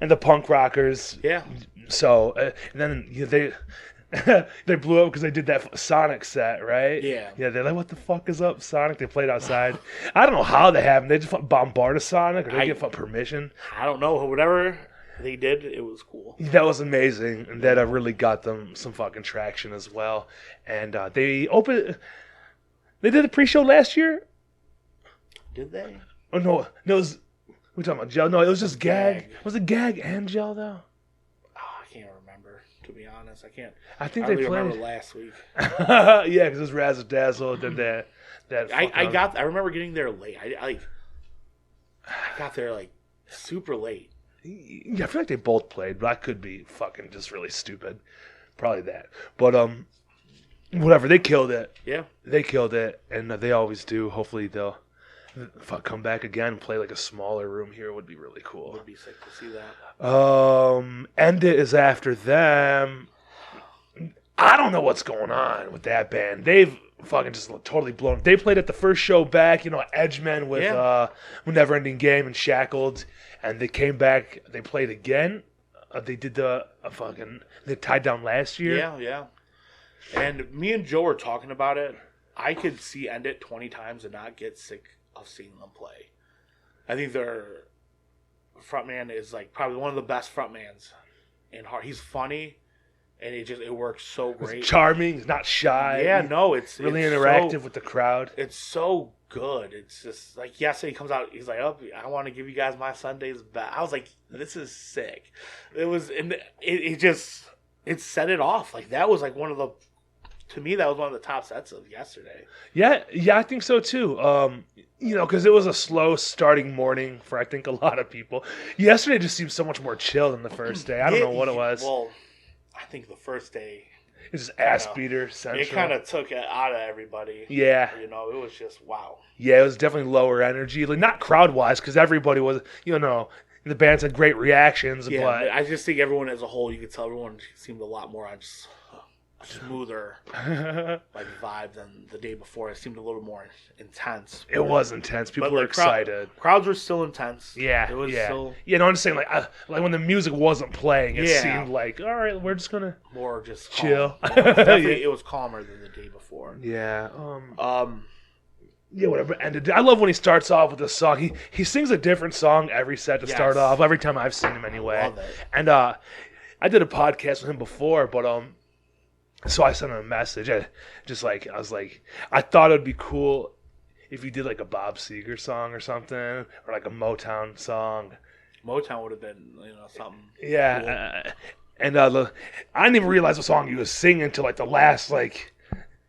and the punk rockers. Yeah, So and then they they blew up because they did that Sonic set, right? Yeah. They're like, what the fuck is up, Sonic? They played outside. I don't know how they happened. They just bombarded Sonic, or they get permission. I don't know. Whatever they did, it was cool. That was amazing, and that really got them some fucking traction as well. And they did a pre-show last year. Did they? Oh no, it was we talking about Gel. No, it was just Gag. Gag. Was it Gag and Gel though? Oh, I can't remember. To be honest, I can't. I think I they only played. remember last week. Yeah, because it was Razzle Dazzle. Then that. I remember getting there late. I got there like super late. Yeah, I feel like they both played, but I could be fucking just really stupid. Probably that. But whatever. They killed it. Yeah. They killed it, and they always do. Hopefully they'll come back again and play like a smaller room here. Would be really cool. Would be sick to see that. End It is after them. I don't know what's going on with that band. They've fucking just totally blown. They played at the first show back, Edgemen with Never Ending Game and Shackled, and they came back. They played again. They did they tied down last year. Yeah. And me and Joe were talking about it. I could see End It 20 times and not get sick of seeing them play. I think their frontman is like probably one of the best frontmans in hard. He's funny, and it works so great. It's charming. He's not shy. Yeah, no, it's really it's interactive with the crowd. It's so good. It's just like yesterday he comes out. He's like, "Oh, I want to give you guys my Sundays back." I was like, "This is sick." It was, and it set it off. Like that was like to me that was one of the top sets of yesterday. Yeah, I think so too. Because it was a slow starting morning for I think a lot of people. Yesterday just seemed so much more chill than the first day. I don't know what it was. Well, I think the first day it's just ass beater central. It kind of took it out of everybody. Yeah, it was just wow. Yeah, it was definitely lower energy, like not crowd wise, because everybody was, the bands had great reactions. Yeah, but I just think everyone as a whole, you could tell everyone seemed a lot more smoother like vibe than the day before. It seemed a little more intense. It was intense. People were excited. Crowds were still intense. Yeah, it was still. Yeah, no, I'm just saying, like when the music wasn't playing, it seemed like, all right, we're just gonna more just chill. Definitely, it was calmer than the day before. Yeah. Yeah, whatever. And I love when he starts off with a song. He sings a different song every set to start off. Every time I've seen him, anyway. I love it. And I did a podcast with him before, but so I sent him a message. I was like, I thought it'd be cool if you did like a Bob Seger song or something, or like a Motown song. Motown would have been, something. Yeah, cool. And I didn't even realize the song he was singing until like the last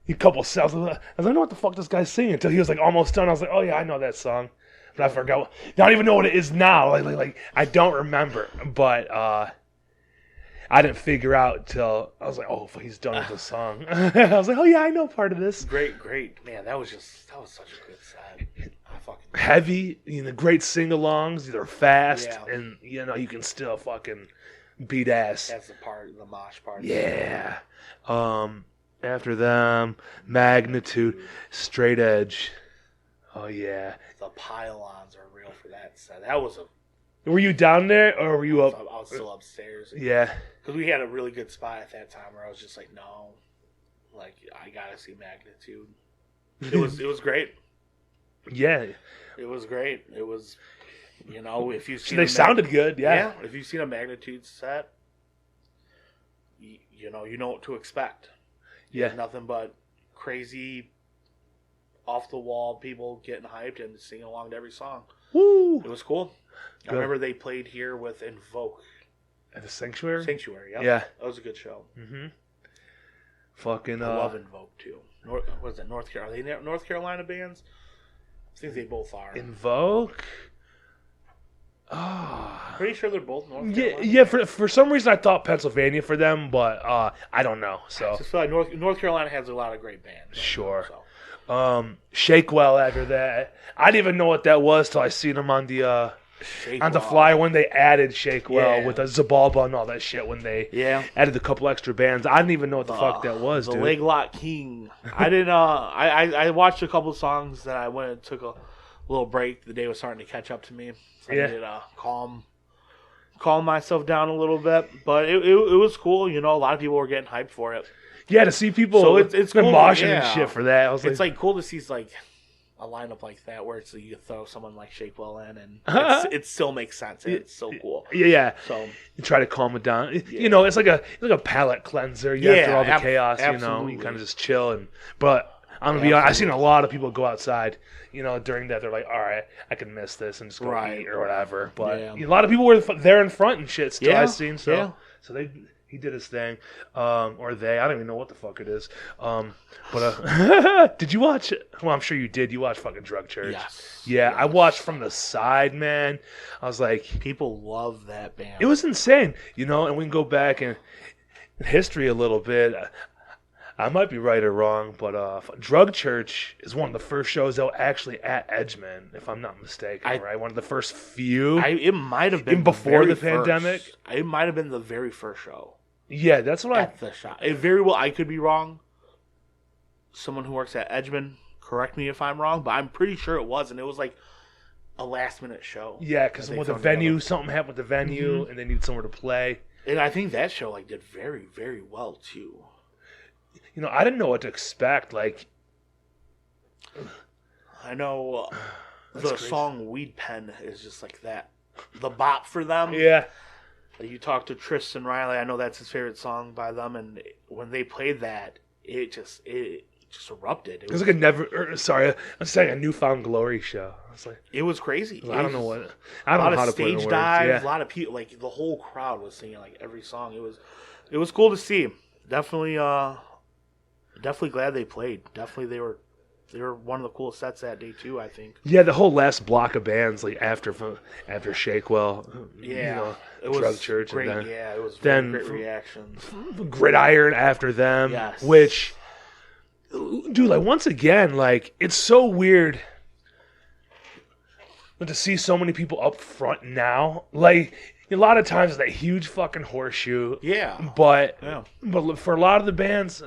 a couple cells. I was like, I don't know what the fuck this guy's singing until he was like almost done. I was like, oh yeah, I know that song, but I forgot. I don't even know what it is now. Like I don't remember, but I didn't figure out till I was like, oh, he's done with the song. I was like, oh yeah, I know part of this. Great, man. That was such a good set. Heavy, great sing-alongs. They're fast, and you can still fucking beat ass. That's the mosh part. Yeah. After them, Magnitude, Straight Edge. Oh yeah. The pylons are real for that set. That was Were you down there or were you up? I was still upstairs. Yeah. Because we had a really good spot at that time where I was just like, no, like I gotta see Magnitude. It was great. Yeah. It was great. It was, if you've seen they sounded good. Yeah. If you've seen a Magnitude set, you know what to expect. Yeah. Nothing but crazy, off the wall people getting hyped and singing along to every song. Woo! It was cool. Good. I remember they played here with Invoke. At the Sanctuary? Sanctuary, yeah. That was a good show. Mm-hmm. Fucking, I love Invoke, too. What is it, North Carolina? Are they North Carolina bands? I think they both are. Invoke? Oh. Pretty sure they're both North Carolina. Yeah, for some reason I thought Pennsylvania for them, but I don't know. So I just feel like North Carolina has a lot of great bands. Sure. Shakewell after that. I didn't even know what that was till I seen them on the flyer when they added Shakewell with a Zabalba and all that shit when they added a couple extra bands. I didn't even know what the fuck that was, dude. The Leg Lock King. I didn't I watched a couple songs, then I went and took a little break. The day was starting to catch up to me. So I needed to calm myself down a little bit. But it was cool, a lot of people were getting hyped for it. Yeah, to see people it's cool, moshing and shit for that. It's like cool to see a lineup like that where you throw someone like Shakewell in and it still makes sense. It's so cool. Yeah. So you try to calm it down. It's like a palate cleanser. After all the chaos, absolutely. you kind of just chill. But I'm gonna be honest, I've seen a lot of people go outside. During that they're like, all right, I can miss this and just go eat or whatever. But a lot of people were there in front and shit. Still, I've seen so he did his thing, or they. I don't even know what the fuck it is. But did you watch it? Well, I'm sure you did. You watched fucking Drug Church. Yes. Yeah, I watched from the side, man. I was like, people love that band. It was insane, and we can go back in history a little bit. I might be right or wrong, but Drug Church is one of the first shows that were actually at Edgeman, if I'm not mistaken, right? One of the first few. It might have been even before the pandemic. It might have been the very first show. Yeah, that's what at the shop. It very well. I could be wrong. Someone who works at Edgeman, correct me if I'm wrong, but I'm pretty sure it was, and it was like a last minute show. Yeah, because with the venue, something happened with the venue, and they needed somewhere to play. And I think that show did very, very well too. I didn't know what to expect. I know the song Weed Pen is just like that. The bop for them. Yeah. You talk to Tristan Riley. I know that's his favorite song by them, and when they played that, it just erupted. It was like I'm saying a newfound glory show. It's like It was crazy. I don't know how to put it in stage words. dives. Yeah. A lot of people, like the whole crowd was singing like every song. It was cool to see. Definitely, definitely glad they played. Definitely, they were one of the coolest sets that day too. I think. Yeah, the whole last block of bands, like after Shakewell, it was Drug Church, great. and It was then great reactions. Gridiron after them, Yes. which, dude, like once again, like it's so weird to see so many people up front now. Like a lot of times, it's that huge fucking horseshoe. Yeah, But yeah. but for a lot of the bands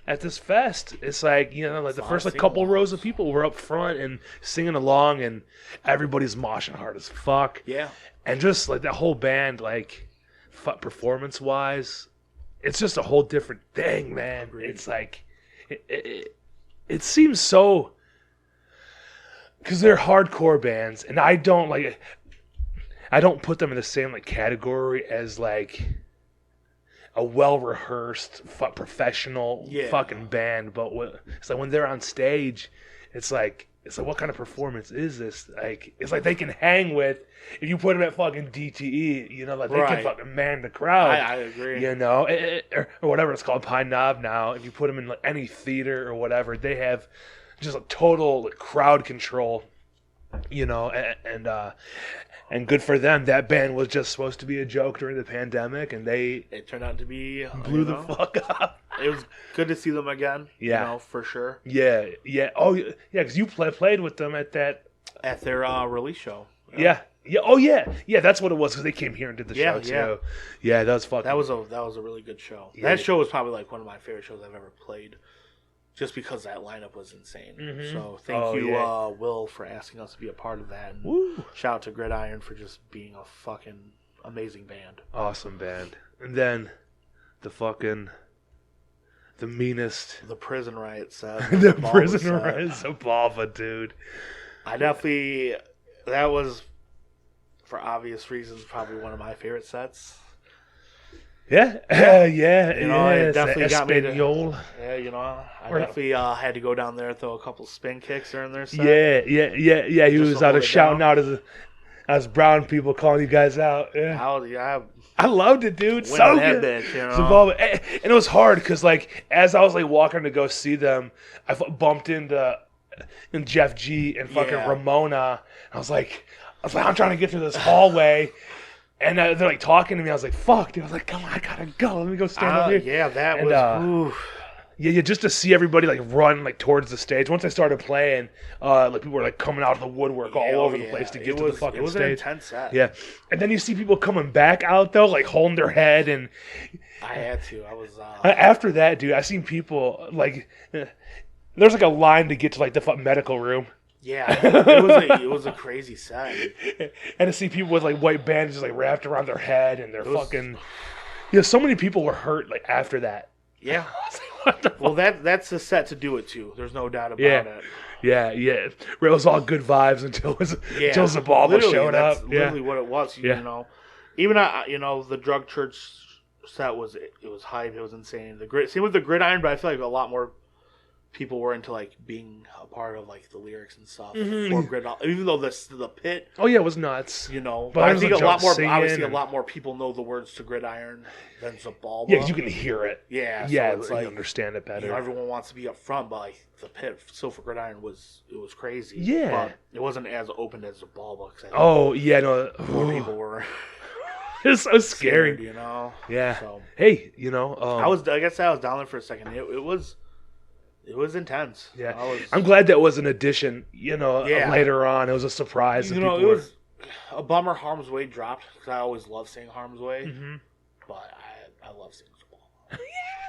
at this fest, it's like like the first like couple rows of people were up front and singing along, and everybody's moshing hard as fuck. Yeah. And just like that whole band, like performance wise, it's just a whole different thing, man. Agreed. It's like it seems so, because they're hardcore bands, and I don't put them in the same like category as like a well rehearsed professional fucking band. But it's like when they're on stage, it's like what kind of performance is this? Like it's like they can hang with, if you put them at fucking DTE, like they can fucking man the crowd. I agree. Or whatever it's called, Pine Knob now. If you put them in like any theater or whatever, they have just a total crowd control. And good for them. That band was just supposed to be a joke during the pandemic, and it turned out to be blew the fuck up. It was good to see them again. Yeah, for sure. Yeah. Oh, yeah. Because you played with them at their release show. Yeah. Oh, yeah. Yeah, that's what it was. Because they came here and did the show too. Yeah. Yeah, that was fucking. That was a really good show. Yeah. That show was probably like one of my favorite shows I've ever played. Just because that lineup was insane. Mm-hmm. So thank you, Will, for asking us to be a part of that. And Woo. Shout out to Gridiron for just being a fucking amazing band. Awesome band. And then the meanest. The Prison Riot set. The Prison Riot Zabalva, dude. That was, for obvious reasons, probably one of my favorite sets. Yeah. It definitely got me Espanol. I definitely had to go down there and throw a couple spin kicks during their set. Yeah. He was out shouting out as brown people calling you guys out. Yeah. I loved it, dude. So good. Zabalva. And it was hard because, like, as I was like walking to go see them, I bumped into Jeff G and fucking Ramona. I was like, I'm trying to get through this hallway. And they're like talking to me. I was like, "Fuck, dude!" I was like, "Come on, I gotta go. Let me go stand up here." Yeah, that was. Yeah, just to see everybody like run like towards the stage. Once I started playing, like people were like coming out of the woodwork all over the place to get to the fucking stage. It was an intense set. Yeah, and then you see people coming back out though, like holding their head, and I had to. I was. After that, dude, I seen people like. There's like a line to get to like the medical room. Yeah, it was a crazy set. And to see people with like white bandages like wrapped around their head and their fucking. So many people were hurt like after that. Yeah. Well, that's the set to do it to. There's no doubt about it. Yeah. It was all good vibes until Zabalva showed up. That's literally what it was. You know, even the Drug Church set was hype. It was insane. Same with the Gridiron, but I feel like a lot more people were into like being a part of like the lyrics and stuff for Gridiron, even though the pit. Oh yeah, it was nuts. But I think a lot more people know the words to Gridiron than Zabalva. Yeah, 'cause you can hear it. Yeah, yeah, so it's you like, understand it better. Everyone wants to be up front, but like the pit, for Gridiron was crazy. Yeah, but it wasn't as open as Zabalva. Oh yeah, no, more people were. It's so scary, scared, Yeah. So, hey, I guess I was down there for a second. It was intense. Yeah, I'm glad that was an addition. Later on, it was a surprise. It was a bummer. Harm's Way dropped because I always love seeing Harm's Way, but I love seeing Zabalva.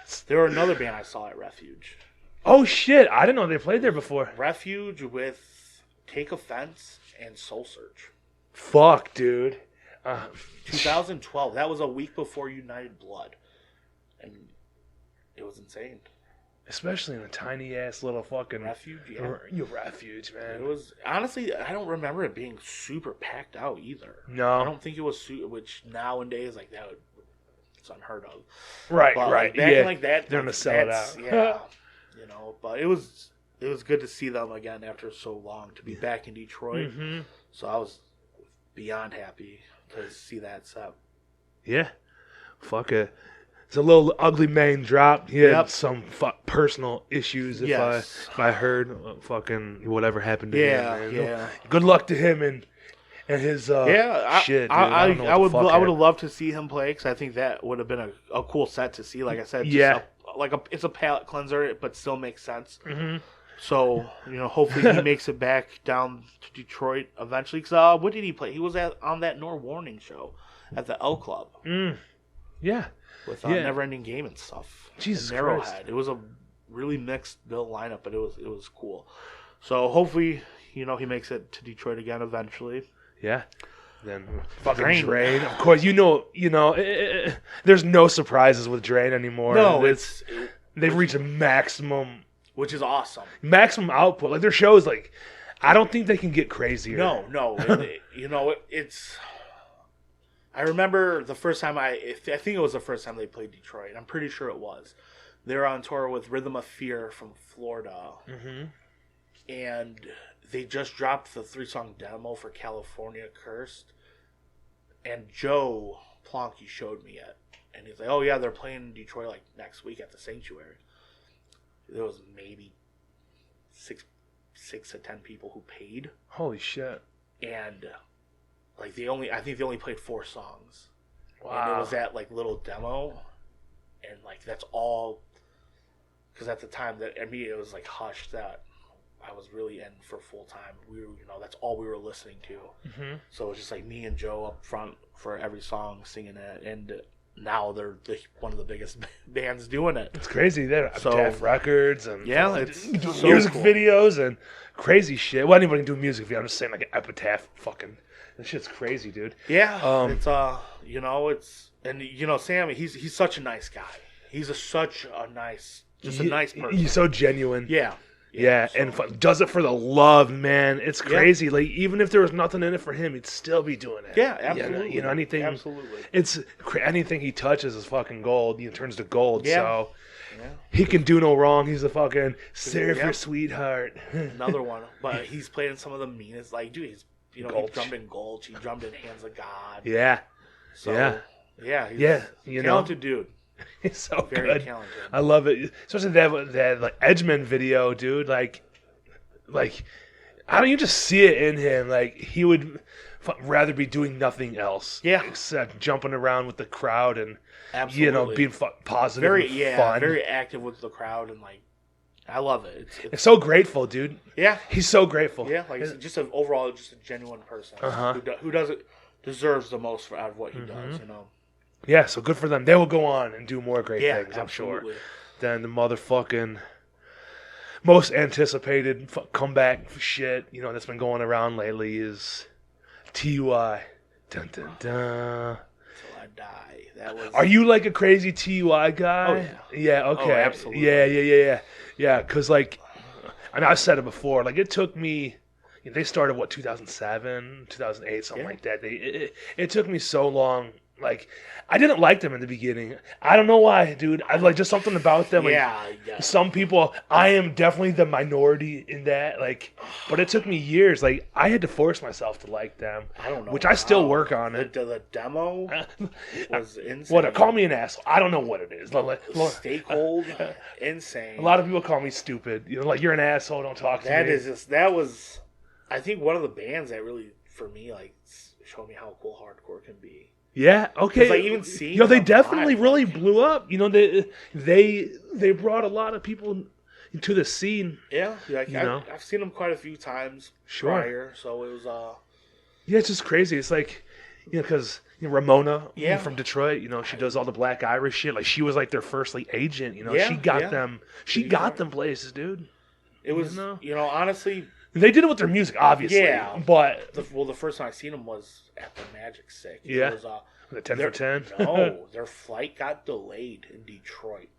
Yes. There were another band I saw at Refuge. Oh shit! I didn't know they played there before. Refuge with Take Offense and Soul Search. Fuck, dude. 2012. That was a week before United Blood, and it was insane. especially in a tiny ass little fucking Refuge, yeah. Your refuge, man. It was honestly, I don't remember it being super packed out either. No. I don't think it was which nowadays like that it's unheard of. Right, But, right. like, back in like that, they're like, gonna sell it out. Yeah, but it was good to see them again after so long to be back in Detroit. Mm-hmm. So I was beyond happy to see that set. Yeah. Fuck it. It's a little ugly main drop. He had Yep. some personal issues. If I heard fucking whatever happened to him. Man. Yeah. Good luck to him and his shit. Dude. I would have loved to see him play because I think that would have been a cool set to see. Like I said, it's a palate cleanser, but still makes sense. Mm-hmm. So hopefully he makes it back down to Detroit eventually. Because what did he play? He was on that No Warning show at the L Club. Yeah. With Never Ending Game and stuff. Jesus and Arrowhead. Christ. It was a really mixed bill lineup, but it was cool. So hopefully, he makes it to Detroit again eventually. Yeah. Then fucking Drain. Of course, there's no surprises with Drain anymore. No, they've reached a maximum, which is awesome. Maximum output. Like their shows, like I don't think they can get crazier. No. It's. I remember the first time I think it was the first time they played Detroit. I'm pretty sure it was. They were on tour with Rhythm of Fear from Florida. Mm-hmm. And they just dropped the 3-song demo for California Cursed. And Joe Plonky showed me it. And he's like, oh yeah, they're playing in Detroit like next week at the Sanctuary. There was maybe 6 to 10 people who paid. Holy shit. And like I think they only played 4 songs. Wow. And it was that like little demo, and like that's all. Because at the time it was like Hush that I was really in for full time. We were, that's all we were listening to. Mm-hmm. So it was just like me and Joe up front for every song singing it, and now they're one of the biggest bands doing it. It's crazy. They're Epitaph Records and it's so music cool. videos and crazy shit. Well, anybody can do music video. I'm just saying, like an Epitaph fucking. That shit's crazy, dude. Yeah, it's Sammy. He's such a nice guy. He's a nice person. He's so genuine. Yeah, and does it for the love, man. It's crazy. Like even if there was nothing in it for him, he'd still be doing it. Yeah, absolutely. Anything. Absolutely. It's anything he touches is fucking gold. He turns to gold. Yeah. So he can do no wrong. He's a fucking serve your sweetheart. Another one, but he's played in some of the meanest. Like, dude, he's he drummed in Gulch. He drummed in Hands of God. Yeah. So, he's a talented dude. He's so very good. Talented. I love it. Especially that like Edgeman video, dude. Like, I don't you just see it in him. Like he would rather be doing nothing else. Yeah. Except jumping around with the crowd and Absolutely. Being positive, and fun. Very active with the crowd and like. I love it. It's so grateful, dude. Yeah, he's so grateful. Yeah, like it's just overall just a genuine person who does it deserves the most out of what he does. Yeah, so good for them. They will go on and do more great things, I'm absolutely. sure. Then the motherfucking most anticipated comeback shit, that's been going around lately is T.U.I. Dun dun dun. Till I die. That was. Are you like a crazy T.U.I. guy? Oh yeah. Yeah. Okay. Oh, absolutely. Yeah. Yeah. Because like, and I've said it before. Like it took me. They started 2007, 2008, something like that. It took me so long. Like, I didn't like them in the beginning. I don't know why, dude. I like just something about them. Like, some people, I am definitely the minority in that. Like, but it took me years. Like, I had to force myself to like them. I don't know. Which I still work on it. The demo was insane. What? Call me an asshole. I don't know what it is. Stay cold, insane. A lot of people call me stupid. Like you're an asshole. Don't talk to me. That was, I think, one of the bands that really, for me, like showed me how cool hardcore can be. Yeah. Okay. Like even seeing, they definitely really blew up. They brought a lot of people into the scene. Yeah. I've seen them quite a few times prior, so it was. Yeah, it's just crazy. It's like, because Ramona from Detroit, she does all the Black Irish shit. Like she was like their first like agent. She got them. She got them places, dude. It was honestly. They did it with their music, obviously. Yeah, but the first time I seen them was at the Magic Stick. Yeah, it was, the 10 for 10. No, their flight got delayed in Detroit,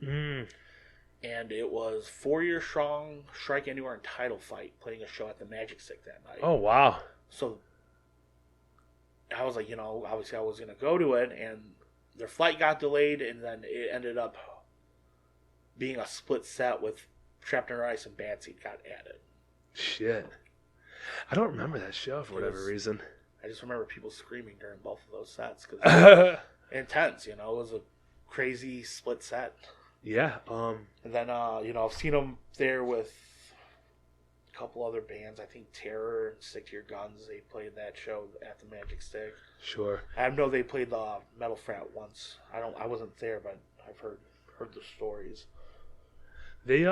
and it was 4 Year Strong, Strike Anywhere, and Title Fight playing a show at the Magic Stick that night. Oh, wow. So I was like, obviously I was going to go to it, and their flight got delayed, and then it ended up being a split set with Trapped Under Ice and Bad Seed got added. Shit. I don't remember that show for whatever reason. I just remember people screaming during both of those sets because it was intense, It was a crazy split set. Yeah. And then, I've seen them there with a couple other bands. I think Terror and Stick to Your Guns, they played that show at the Magic Stick. Sure. I know they played the Metal Frat once. I wasn't there, but I've heard the stories. They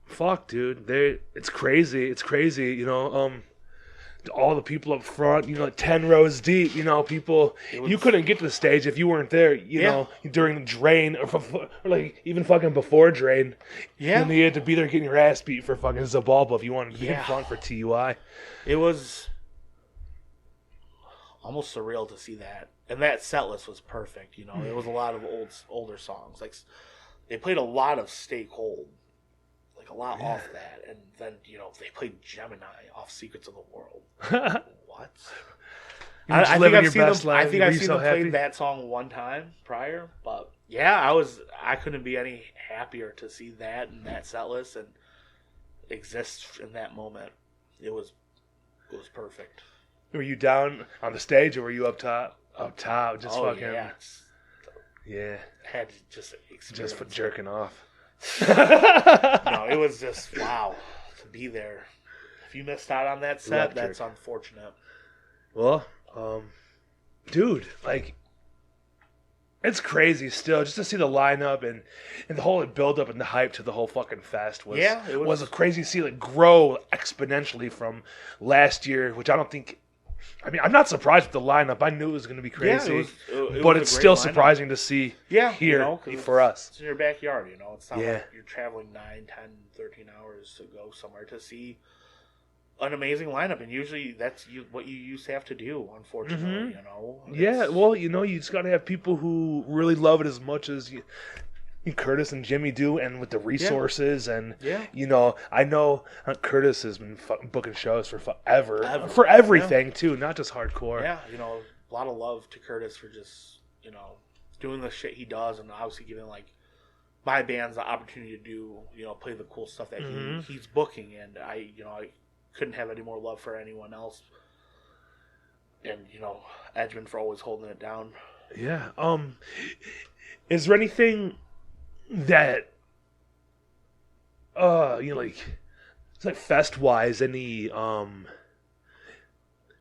fuck, dude. It's crazy. It's crazy, all the people up front, 10 rows deep, people, you couldn't get to the stage if you weren't there, know, during the drain or like even fucking before drain. Yeah. You had to be there getting your ass beat for fucking Zabalba if you wanted to be in front for TUI. It was almost surreal to see that. And that set list was perfect, It was a lot of older songs. Like they played a lot of Stay Cold. Like a lot off that, and then they played Gemini off Secrets of the World. What? I think I've seen them play that song one time prior, but I couldn't be any happier to see that and that set list and exist in that moment. It was perfect. Were you down on the stage or were you up top? Up top, just fucking. Yeah. Had to just experience. Just for jerking off. No, it was just wow to be there. If you missed out on that set, that's unfortunate. Well, dude, like it's crazy still just to see the lineup and the whole build up and the hype to the whole fucking fest was it was a crazy to see it grow exponentially from last year, which I don't think. I mean, I'm not surprised with the lineup. I knew it was going to be crazy, but it's still surprising to see here for us. It's in your backyard, It's not like you're traveling 9, 10, 13 hours to go somewhere to see an amazing lineup. And usually that's what you used to have to do, unfortunately, Yeah, well, you just got to have people who really love it as much as Curtis and Jimmy do, and with the resources and I know Curtis has been booking shows for forever for everything too, not just hardcore. A lot of love to Curtis for just doing the shit he does, and obviously giving like my bands the opportunity to do play the cool stuff that he's booking, and I couldn't have any more love for anyone else, and Edgman for always holding it down. Is there anything that it's like fest wise, any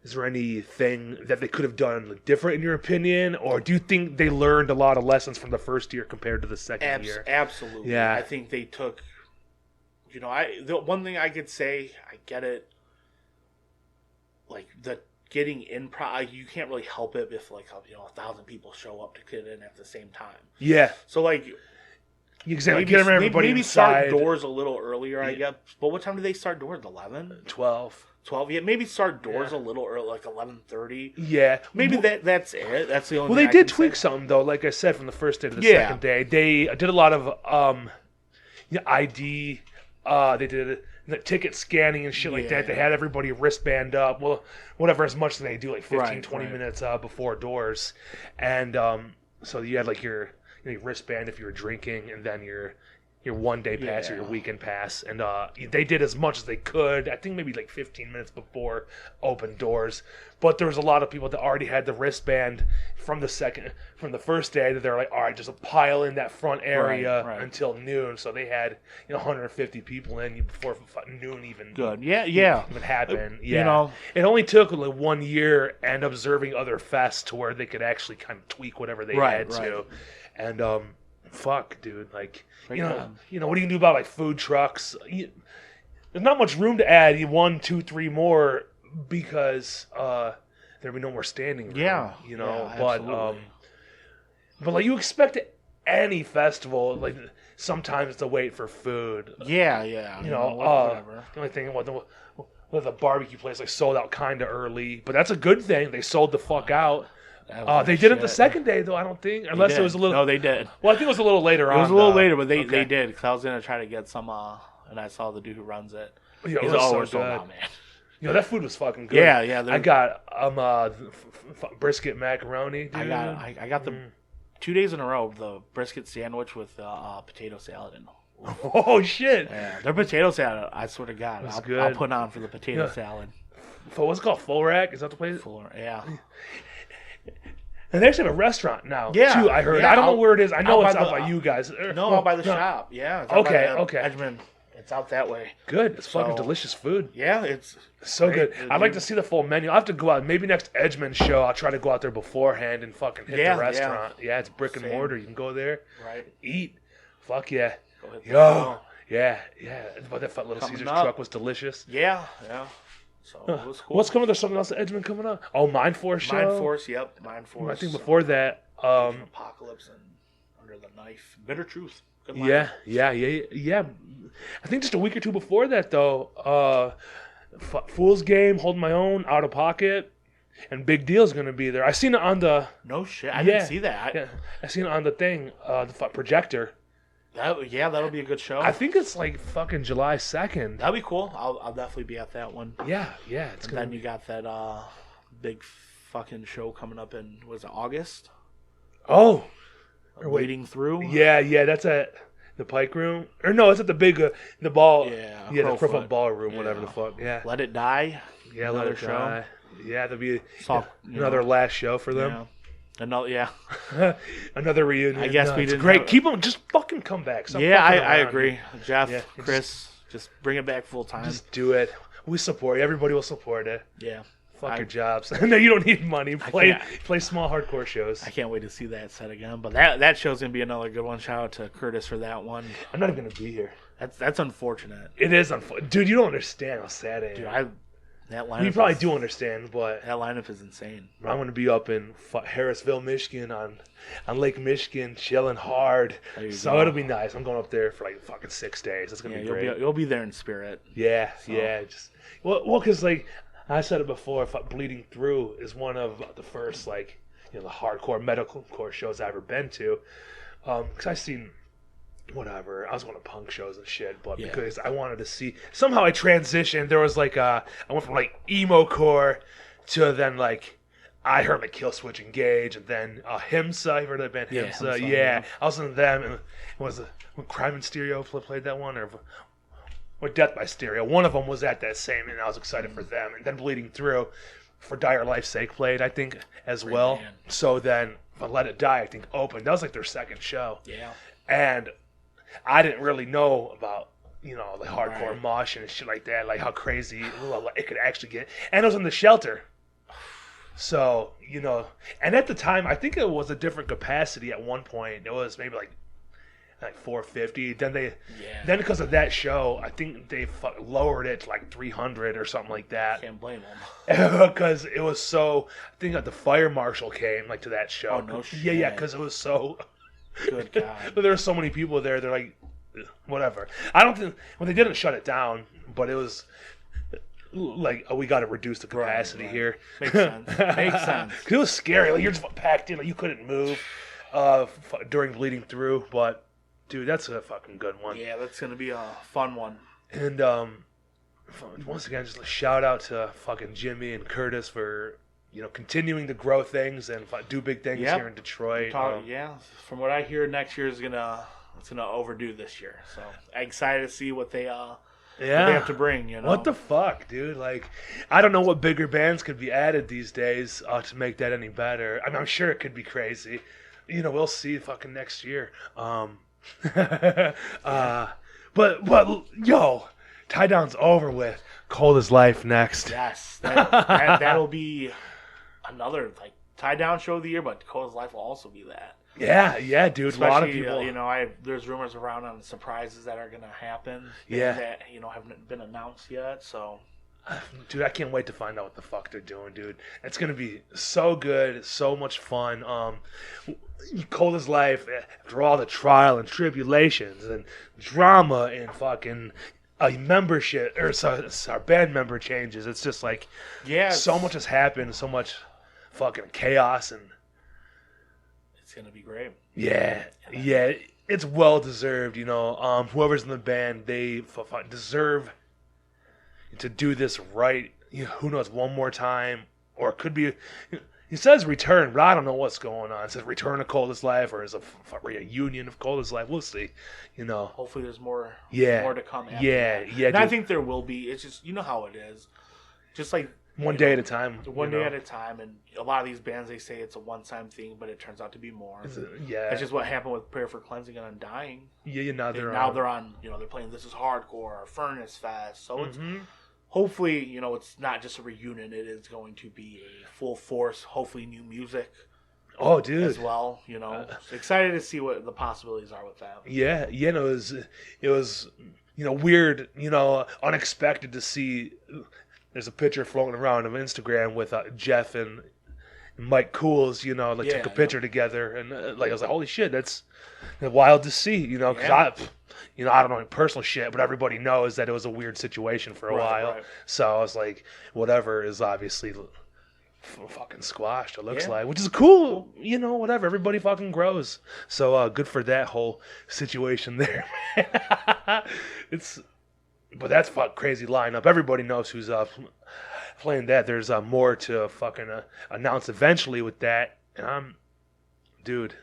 is there anything that they could have done different in your opinion, or do you think they learned a lot of lessons from the first year compared to the second year? Absolutely. I think they took the one thing I could say, I get it, like the getting in, you can't really help it if 1,000 people show up to get in at the same time. So like. Exactly. Maybe start doors a little earlier, I guess. But what time do they start doors? 11? 12. 12, yeah. Maybe start doors a little early, like 11:30. Yeah. Maybe that's it. That's the only thing. Well, they did tweak something, though, like I said, from the first day to the second day. They did a lot of ID. They did ticket scanning and shit like that. They had everybody wristband up. Well, whatever, as much as they do, like 15, 20 minutes before doors. And so you had like your wristband if you were drinking, and then your 1 day pass or your weekend pass, and they did as much as they could. I think maybe like 15 minutes before open doors, but there was a lot of people that already had the wristband from the first day that they're like, all right, just pile in that front area until noon. So they had 150 people in before noon even. Good, even happened. It only took like 1 year and observing other fests to where they could actually kind of tweak whatever they had to. And fuck, dude, like what are you gonna do about like food trucks? There's not much room to add 1, 2, 3 more because there'll be no more standing room. But like you expect any festival, like sometimes to wait for food. Whatever. The only thing the barbecue place like sold out kind of early, but that's a good thing. They sold the fuck out. They didn't the second day though. I don't think, unless it was a little. No, they did. Well, I think it was a little later on. It was a little later, but they okay. did because I was gonna try to get some. And I saw the dude who runs it. Yeah, He's it was so always sold good. out, man. That food was fucking good. Yeah. I got brisket macaroni. Dude. I got the 2 days in a row the brisket sandwich with potato salad in. Oh shit! Yeah, their potato salad. I swear to God, I'll put on for the potato salad. What's it called? Full Rack? Is that the place? Yeah. And they actually have a restaurant now, yeah, too, I heard. Yeah, I don't know where it is. I know it's out by you guys. No, out by the shop. Yeah. It's out okay, by okay. Edgemond. It's out that way. Good. It's fucking delicious food. Yeah, it's so good. I'd like to see the full menu. I'll have to go out. Maybe next Edgemond show, I'll try to go out there beforehand and fucking hit the restaurant. Yeah, it's brick and mortar. You can go there. Right. Eat. Fuck yeah. Go hit Yo. Yeah. But that Little Coming Caesars up. truck was delicious. Yeah. So it was cool. What's coming? There's something else at Edgemond coming up. Oh, Mind Force show. Mind Force, yep. Mind Force. I think before that. Apocalypse and Under the Knife. Bitter Truth. Good line. Yeah. I think just a week or two before that, though, Fool's Game, Hold My Own, Out of Pocket, and Big Deal's going to be there. I seen it on the... No shit. I didn't see that. I seen it on the thing, the projector. That'll be a good show. I think it's like fucking July 2nd. That'll be cool. I'll definitely be at that one. Yeah. It's and then you got that big fucking show coming up in, was it August? Oh. Wading Through? Yeah, that's at the Pike Room. Or no, it's at the big, the ball. Yeah, the Crowfoot Ballroom, whatever the fuck. Yeah. Let It Die. Yeah, Let It Die. Yeah, there'll be another last show for them. Yeah. Another, another reunion. I guess we didn't. Great. Keep them. Just fucking come back. Stop I agree. Jeff, Yeah, Chris, just bring it back full time. Just do it. We support you. Everybody will support it. Yeah. Fuck your jobs. No, you don't need money. Play small hardcore shows. I can't wait to see that set again. But that show's gonna be another good one. Shout out to Curtis for that one. I'm not even gonna be here. That's unfortunate. It is unfortunate, dude. You don't understand how sad I am. Dude, that lineup. You probably do understand, but that lineup is insane. I'm gonna be up in Harrisville, Michigan, on Lake Michigan, chilling hard. So it'll be nice. I'm going up there for like fucking 6 days. It's gonna be great. You'll be there in spirit. Yeah. Just because like I said it before, Bleeding Through is one of the first the hardcore metalcore shows I've ever been to. Because I've seen. Whatever, I was going to punk shows and shit, but because I wanted to see, somehow I transitioned. There was I went from emo core to then I heard Killswitch Engage, and then Himsa. You heard that band Himsa? Yeah, I was in them, and was when Crime and Stereo played that one, or Death by Stereo. One of them was at that same, and I was excited for them. And then Bleeding Through, for Dire Life's Sake played, I think, as well. Man. So then Let It Die, I think, opened. That was their second show. Yeah, and I didn't really know about, the hardcore mosh and shit like that, how crazy it could actually get. And it was in the Shelter. So, and at the time, I think it was a different capacity at one point. It was maybe like 450. Then then because of that show, I think they lowered it to 300 or something like that. Can't blame them. Because it was so, I think the fire marshal came to that show. Oh, no shit. Yeah, because it was so... Good God. But there were so many people there. They're like, whatever. I don't think they didn't shut it down, but it was we got to reduce the capacity here. Makes sense. Makes sense. It was scary. You're just packed in. You couldn't move during Bleeding Through. But dude, that's a fucking good one. Yeah, that's gonna be a fun one. And once again, just a shout out to fucking Jimmy and Curtis for. Continuing to grow things and do big things here in Detroit. From what I hear, next year is gonna overdo this year. So I'm excited to see what they have to bring. What the fuck, dude? I don't know what bigger bands could be added these days to make that any better. I mean, I'm sure it could be crazy. We'll see fucking next year. But yo, Tie Down's over with. Cold as Life next. Yes, that'll be another tie down show of the year, but Cold as Life will also be that. Yeah, dude. Especially, a lot of people. There's rumors around on surprises that are gonna happen. Yeah. That haven't been announced yet. So, dude, I can't wait to find out what the fuck they're doing, dude. It's gonna be so good, so much fun. Cold as Life, after all the trial and tribulations and drama and fucking. A membership or our band member changes. It's just so much has happened, so much fucking chaos, and It's gonna be great. Yeah, yeah, it's well deserved. Whoever's in the band, they deserve to do this right. Who knows, one more time, or it could be. He says return, but I don't know what's going on. It says return to Coldest Life, or is a reunion of Coldest Life. We'll see. Hopefully, there's more. Yeah, more to come. After yeah, that. yeah. And I think there will be. It's just how it is. Just like one day at a time. One day at a time, and a lot of these bands they say it's a one-time thing, but it turns out to be more. That's just what happened with Prayer for Cleansing and Undying. Yeah, they're on. They're playing This Is Hardcore, or Furnace Fest. So it's hopefully it's not just a reunion. It is going to be a full force. Hopefully, new music. Oh, dude! As well, excited to see what the possibilities are with that. Yeah, it was weird, unexpected to see. There's a picture floating around on Instagram with Jeff and Mike Cools, took a picture together, and I was like, holy shit, that's wild to see, because I don't know any personal shit, but everybody knows that it was a weird situation for a while. Right. So I was like, whatever is obviously fucking squashed, it looks like, which is cool, whatever. Everybody fucking grows. So good for that whole situation there. But that's a crazy lineup. Everybody knows who's playing that. There's more to fucking announce eventually with that. And dude,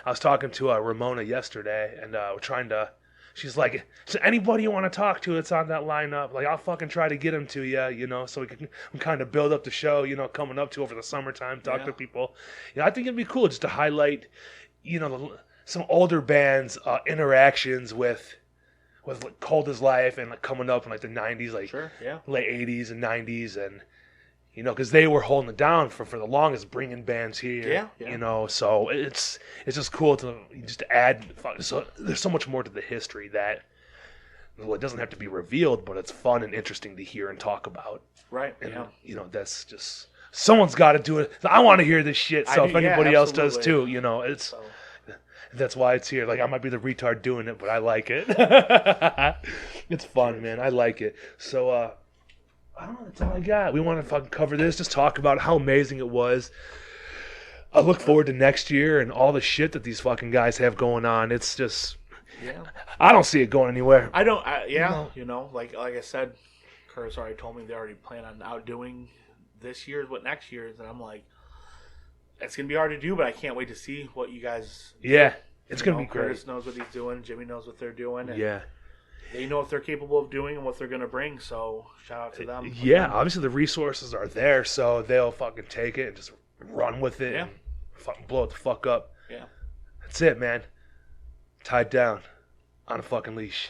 I was talking to Ramona yesterday, and we're trying to. She's like, "Is there anybody you want to talk to that's on that lineup? Like, I'll fucking try to get them to you, so we can kind of build up the show, coming up to over the summertime, talk to people. I think it'd be cool just to highlight, some older bands' interactions with Coldest Life and coming up in the 90s, late 80s and 90s, and because they were holding it down for the longest, bringing bands here. So it's just cool to just add. So there's so much more to the history that it doesn't have to be revealed, but it's fun and interesting to hear and talk about. Right. And that's just someone's got to do it. I want to hear this shit. So if anybody else does too, it's. So. That's why it's here. I might be the retard doing it, but I like it. It's fun, man. I like it. So, I don't know. That's all I got. We want to fucking cover this. Just talk about how amazing it was. I look forward to next year and all the shit that these fucking guys have going on. It's just... Yeah. I don't see it going anywhere. I don't... like I said, Curtis already told me they already plan on outdoing this year what next year is, and I'm like... It's going to be hard to do, but I can't wait to see what you guys... Yeah, it's going to be great. Curtis knows what he's doing. Jimmy knows what they're doing. And they know what they're capable of doing and what they're going to bring, so shout out to them. Yeah, obviously the resources are there, so they'll fucking take it and just run with it and fucking blow it the fuck up. Yeah. That's it, man. Tied down on a fucking leash.